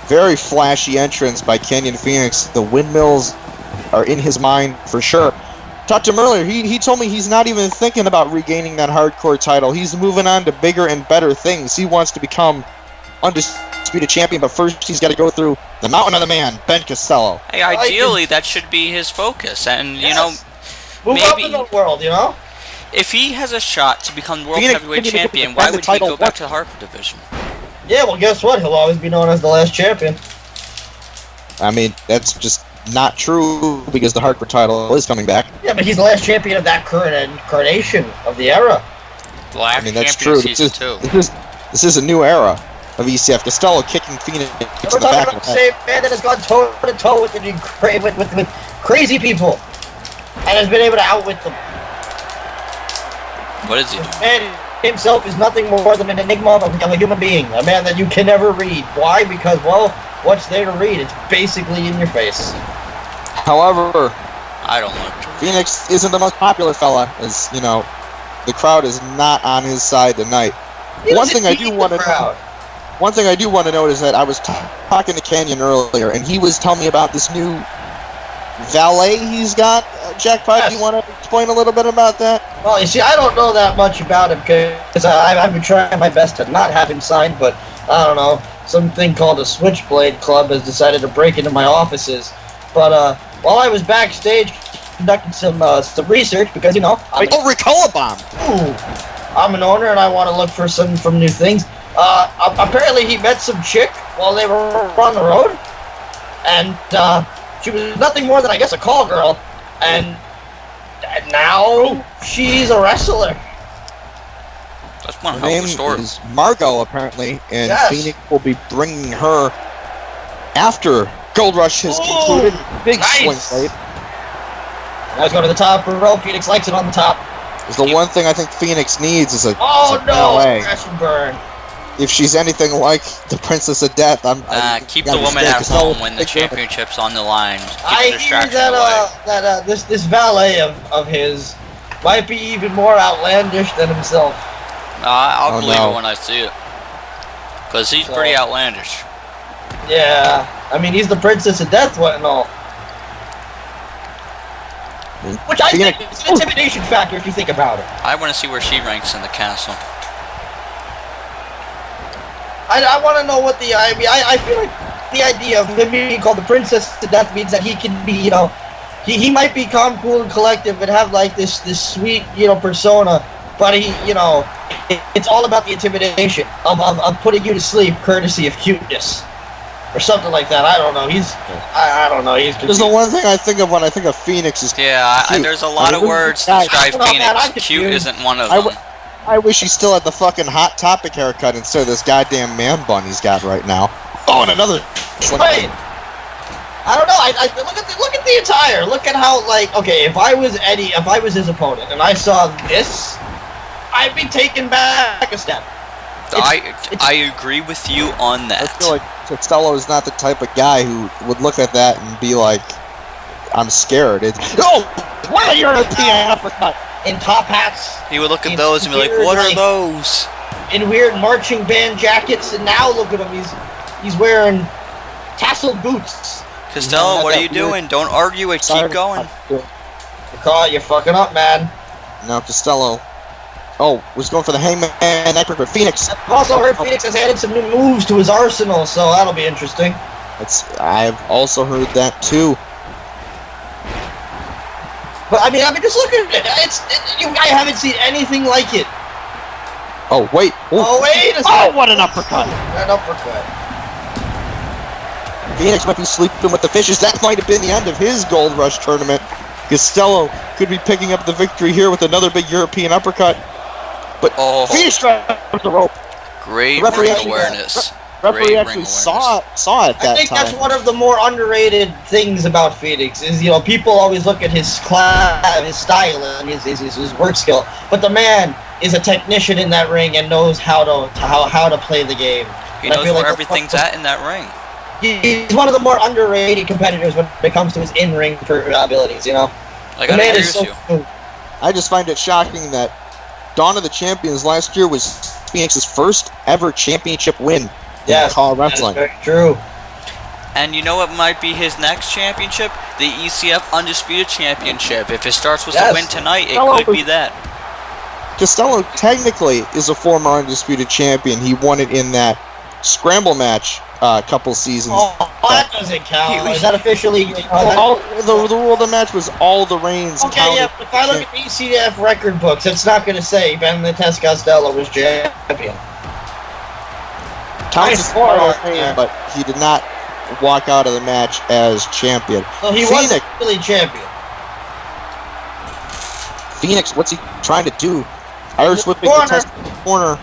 Very flashy entrance by Kenyon Fenix. The windmills are in his mind for sure. Talked to him earlier. He told me he's not even thinking about regaining that hardcore title. He's moving on to bigger and better things. He wants to become Undisputed Champion, but first he's got to go through the mountain of the man, Ben Castello. Hey, ideally that should be his focus, and move up in the world, If he has a shot to become world heavyweight champion, why would he go back to the hardcore division? Yeah, well, guess what? He'll always be known as the last champion. That's just not true because the hardcore title is coming back. Yeah, but he's the last champion of that current incarnation of the era. That's true. This is a new era of ECF. Castello kicking Phoenix in the back of the head. Same man that has gone toe to toe with crazy people and has been able to outwit them. What is he doing? Man himself is nothing more than an enigma of a human being, a man that you can never read. Why? Because, what's there to read? It's basically in your face. However, I don't like Phoenix isn't the most popular fella, as the crowd is not on his side tonight. One thing I do want to note is that I was talking to Kenyon earlier, and he was telling me about this new valet he's got. Jackpot, yes. Do you want to explain a little bit about that? Well, you see, I don't know that much about him because I've been trying my best to not have him signed, but I don't know. Something called a Switchblade Club has decided to break into my offices. But while I was backstage conducting some research, because Ricola bomb. Ooh. I'm an owner and I want to look for some new things. Apparently he met some chick while they were on the road, and she was nothing more than, I guess, a call girl, and now she's a wrestler. That's one Her hell of name a story. is Margot, apparently, and Yes. Phoenix will be bringing her after Gold Rush has Ooh, concluded. Big nice. swing plate. Let's go to the top rope. Phoenix likes it on the top. Is the one thing I think Phoenix needs is a Oh a no! ballet. Crash and burn. If she's anything like the Princess of Death, Keep the woman at home when the championship's on the line. Keep I the hear distraction away. that this valet of his might be even more outlandish than himself. I'll Oh, believe no. it when I see it. Because he's pretty outlandish. Yeah, I mean he's the Princess of Death, what and all. Which I think is an intimidation factor if you think about it. I want to see where she ranks in the castle. I want to know what I feel like the idea of him being called the Princess to Death means that he can be, you know, he might be calm, cool, and collective and have like this sweet, you know, persona, but he, you know, it's all about the intimidation of putting you to sleep courtesy of cuteness. Or something like that. I don't know. I don't know. He's There's the one thing I think of when I think of Phoenix is Yeah, cute. there's a lot of words to describe Phoenix. Cute isn't one of them. I wish he still had the fucking Hot Topic haircut instead of this goddamn man bun he's got right now. Oh, and another. Wait. I don't know. I look at the attire. Look at how, like, okay, if I was his opponent and I saw this, I'd be taken back a step. I agree with you on that. I feel like Castello is not the type of guy who would look at that and be like, I'm scared. What are you European uppercut? In top hats. He would look at those and be like, what are those? In weird marching band jackets, and now look at him. He's wearing tasseled boots. Costello, what are you doing? Don't argue it. Keep going. You're fucking up, man. Now Castello. Oh, was going for the Hangman neck breaker. Phoenix. I've also heard Phoenix has added some new moves to his arsenal, so that'll be interesting. I've also heard that too. But I mean, just look at it. I haven't seen anything like it. Oh wait. Oh wait a second. Oh, what an uppercut! An uppercut. Phoenix might be sleeping with the fishes. That might have been the end of his Gold Rush tournament. Castello could be picking up the victory here with another big European uppercut. But Phoenix dropped the rope. Great referee ring awareness. Referee actually saw it that time. I think that's one of the more underrated things about Phoenix is, you know, people always look at his class, his style, and his work skill, but the man is a technician in that ring and knows how to play the game. He knows where everything's at in that ring. He's one of the more underrated competitors when it comes to his in-ring abilities, you know. I gotta agree with you. I just find it shocking that Dawn of the Champions last year was Phoenix's first ever championship win. Yes, Call wrestling. that is very true. And you know what might be his next championship? The ECF Undisputed Championship. If it starts with a win tonight, it could be that. Castello technically is a former Undisputed Champion. He won it in that scramble match a couple seasons. Oh, that doesn't count. Is that officially? The rule of the match was all the reigns. Okay, yeah, but if I look at the ECF record books, it's not going to say Benitez Castello was champion. Counts as part of the reign, but he did not walk out of the match as champion. So he wasn't really champion. Phoenix, what's he trying to do? Irish whipping the corner.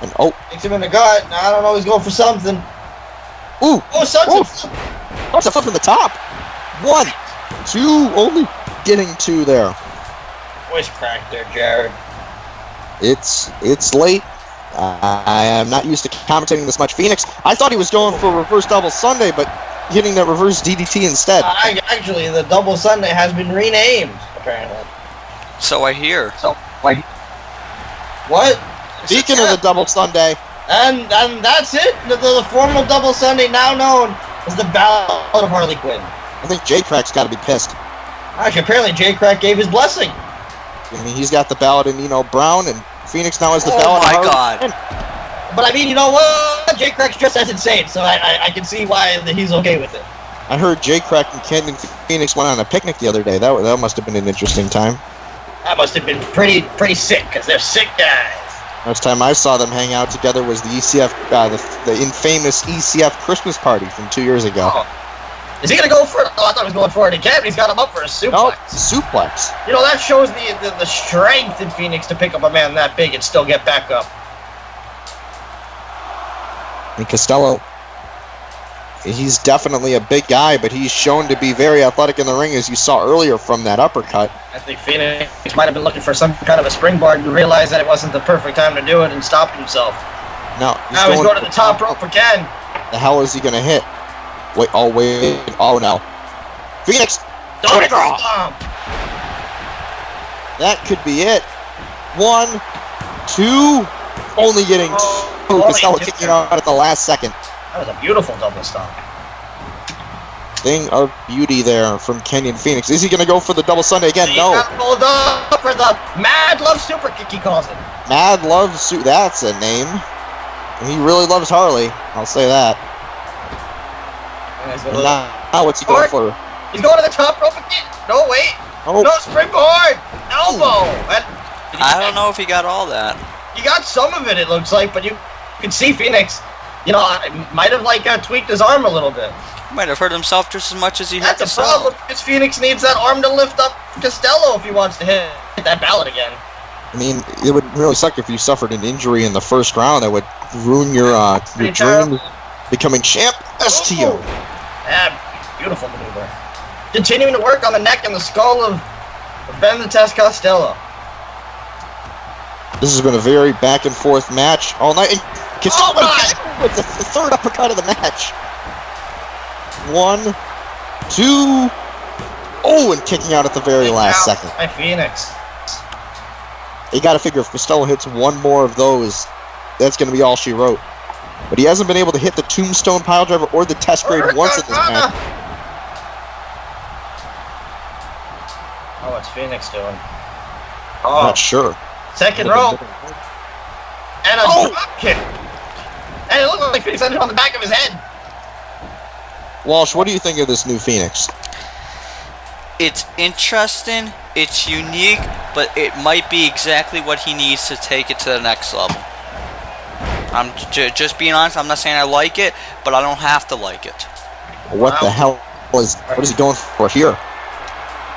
And Takes him in the gut. I don't know, he's going for something. Ooh! Oh, something! That's a flip from the top. 1, 2, only getting 2 there. Voice crack there, Jared. It's late. I am not used to commentating this much. Phoenix, I thought he was going for a reverse double Sunday, but hitting that reverse DDT instead. Actually, the double Sunday has been renamed, apparently. So I hear. What? Speaking of the double Sunday. And that's it. The formal double Sunday, now known as the Ballad of Harley Quinn. I think J-Crack's got to be pissed. Actually, apparently J-Crack gave his blessing. I mean, he's got the ballot in Nino Brown, and Phoenix now has the ballot. Oh my God! But I mean, you know what? J-Crack's just as insane, so I can see why he's okay with it. I heard J-Crack and Kenyon Phoenix went on a picnic the other day. That must have been an interesting time. That must have been pretty sick, because they're sick guys. Last time I saw them hang out together was the ECF, the infamous ECF Christmas party from 2 years ago. Oh. Is he gonna go for it? Oh, I thought he was going for it again. He's got him up for a suplex. No, suplex. You know, that shows the strength in Fenix to pick up a man that big and still get back up. And Castello, he's definitely a big guy, but he's shown to be very athletic in the ring, as you saw earlier from that uppercut. I think Fenix might have been looking for some kind of a springboard and realized that it wasn't the perfect time to do it and stopped himself. No, Now he's going to the top rope again. The hell is he going to hit? Wait, oh no. Fenix! Don't stomp! That could be it. 1, 2, only getting two. Castello kicking out at the last second. That was a beautiful double stomp. Thing of beauty there from Kenyon Fenix. Is he going to go for the double Sunday again? No. He got pulled up for the Mad Love Super Kick, he calls it. Mad Love that's a name. He really loves Harley. I'll say that. Now what's he going for? He's going to the top rope again. No, wait. Oh. No, springboard. Elbow. I don't know if he got all that. He got some of it, it looks like, but you can see Fenix, you know, might have tweaked his arm a little bit. He might have hurt himself just as much as he hurt That's a problem, because Fenix needs that arm to lift up Castello if he wants to hit that ballot again. I mean, it would really suck if you suffered an injury in the first round that would ruin your dreams becoming champ. STO. Yeah, beautiful maneuver. Continuing to work on the neck and the skull of Ben the Test Castello. This has been a very back and forth match all night. And Castello with the third uppercut of the match. 1, 2. Oh, and kicking out at the very last second. By Fenix. You got to figure if Castello hits one more of those, that's going to be all she wrote. But he hasn't been able to hit the tombstone piledriver or the test grade once in this match. Oh, what's Fenix doing? I'm not sure. Second row. And a drop kick. And it looked like Fenix ended on the back of his head. Walsh, what do you think of this new Fenix? It's interesting, it's unique, but it might be exactly what he needs to take it to the next level. I'm just being honest, I'm not saying I like it, but I don't have to like it. What the hell what is he going for here?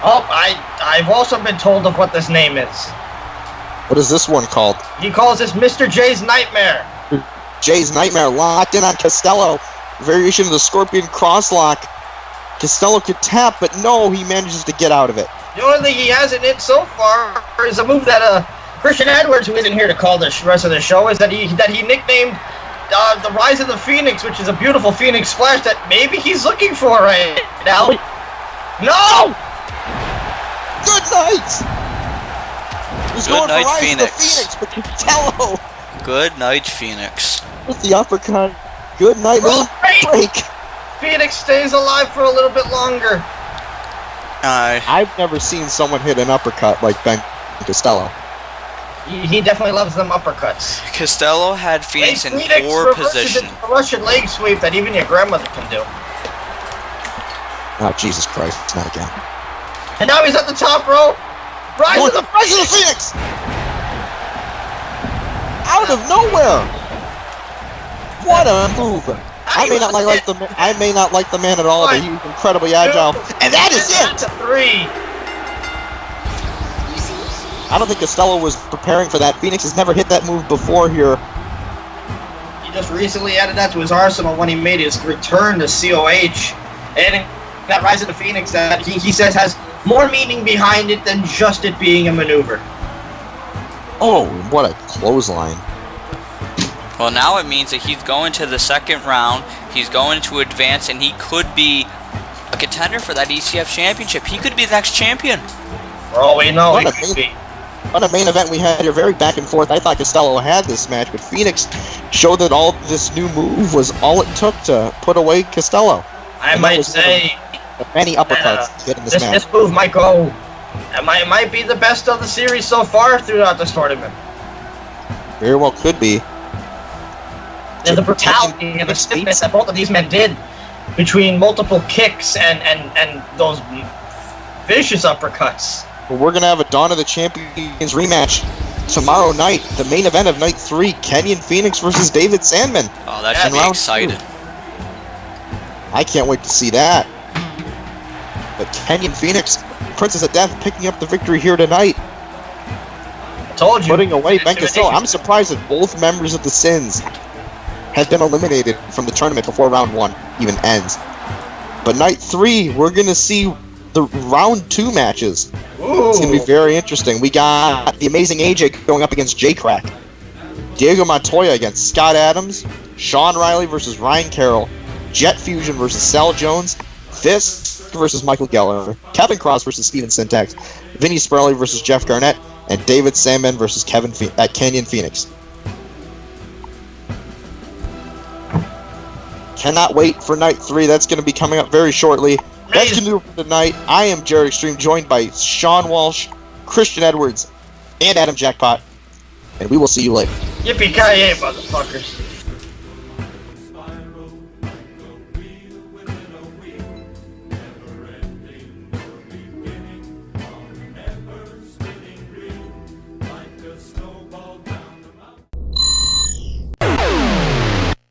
Oh, I've also been told of what this name is. What is this one called? He calls this Mr. J's Nightmare. J's Nightmare locked in on Castello. Variation of the Scorpion Crosslock. Castello could tap, but no, he manages to get out of it. The only thing he hasn't hit so far is a move that Christian Edwards, who isn't here to call the rest of the show, is that he nicknamed the Rise of the Phoenix, which is a beautiful Phoenix splash that maybe he's looking for right now. No! Good night! He's Good going night, for Rise Phoenix. of the Phoenix, but Castello Good night, Phoenix. with the uppercut. Good night, break. Phoenix stays alive for a little bit longer. I've never seen someone hit an uppercut like Ben Castello. He definitely loves them uppercuts. Castello had Phoenix in Phoenix poor reverses position. a Russian leg sweep that even your grandmother can do. Oh, Jesus Christ, not again. And now he's at the top rope. Rise of the Phoenix! Out of nowhere! What a move! I may not like the man at all, but he's incredibly agile. And that is it! 3. I don't think Castello was preparing for that. Phoenix has never hit that move before here. He just recently added that to his arsenal when he made his return to COH. And that Rise of the Phoenix that he says has more meaning behind it than just it being a maneuver. Oh, what a clothesline. Well, now it means that he's going to the second round, he's going to advance, and he could be a contender for that ECF championship. He could be the next champion. For all we know, he could be. What a main event we had here, very back and forth. I thought Castello had this match, but Phoenix showed that all this new move was all it took to put away Castello. I might say many uppercuts to get in this match. This move might go. It might be the best of the series so far throughout this tournament. Very well could be. And the brutality and the stiffness that both of these men did between multiple kicks and those vicious uppercuts. Well, we're going to have a Dawn of the Champions rematch tomorrow night, the main event of night 3, Kenyon Fenix versus David Sandmen. Oh, that should be exciting. I can't wait to see that. But Kenyon Fenix, Princess of Death, picking up the victory here tonight. Told you. Putting away Ben Castello. I'm surprised that both members of the Sins have been eliminated from the tournament before round 1 even ends. But night 3, we're going to see the round 2 matches. Ooh. It's going to be very interesting. We got the amazing AJ going up against J-Crack. Diego Montoya against Scott Adams. Sean Riley versus Ryan Carroll. Jet Fusion versus Sal Jones. Fisk versus Michael Geller. Kevin Cross versus Steven Syntax. Vinny Sparelli versus Jeff Garnett. And David Sandmen versus Kenyon Fenix. Cannot wait for night 3. That's going to be coming up very shortly. That's going to do it for tonight. I am Jared Extreme, joined by Sean Walsh, Christian Edwards, and Adam Jackpot. And we will see you later. Yippee-ki-yay, motherfuckers.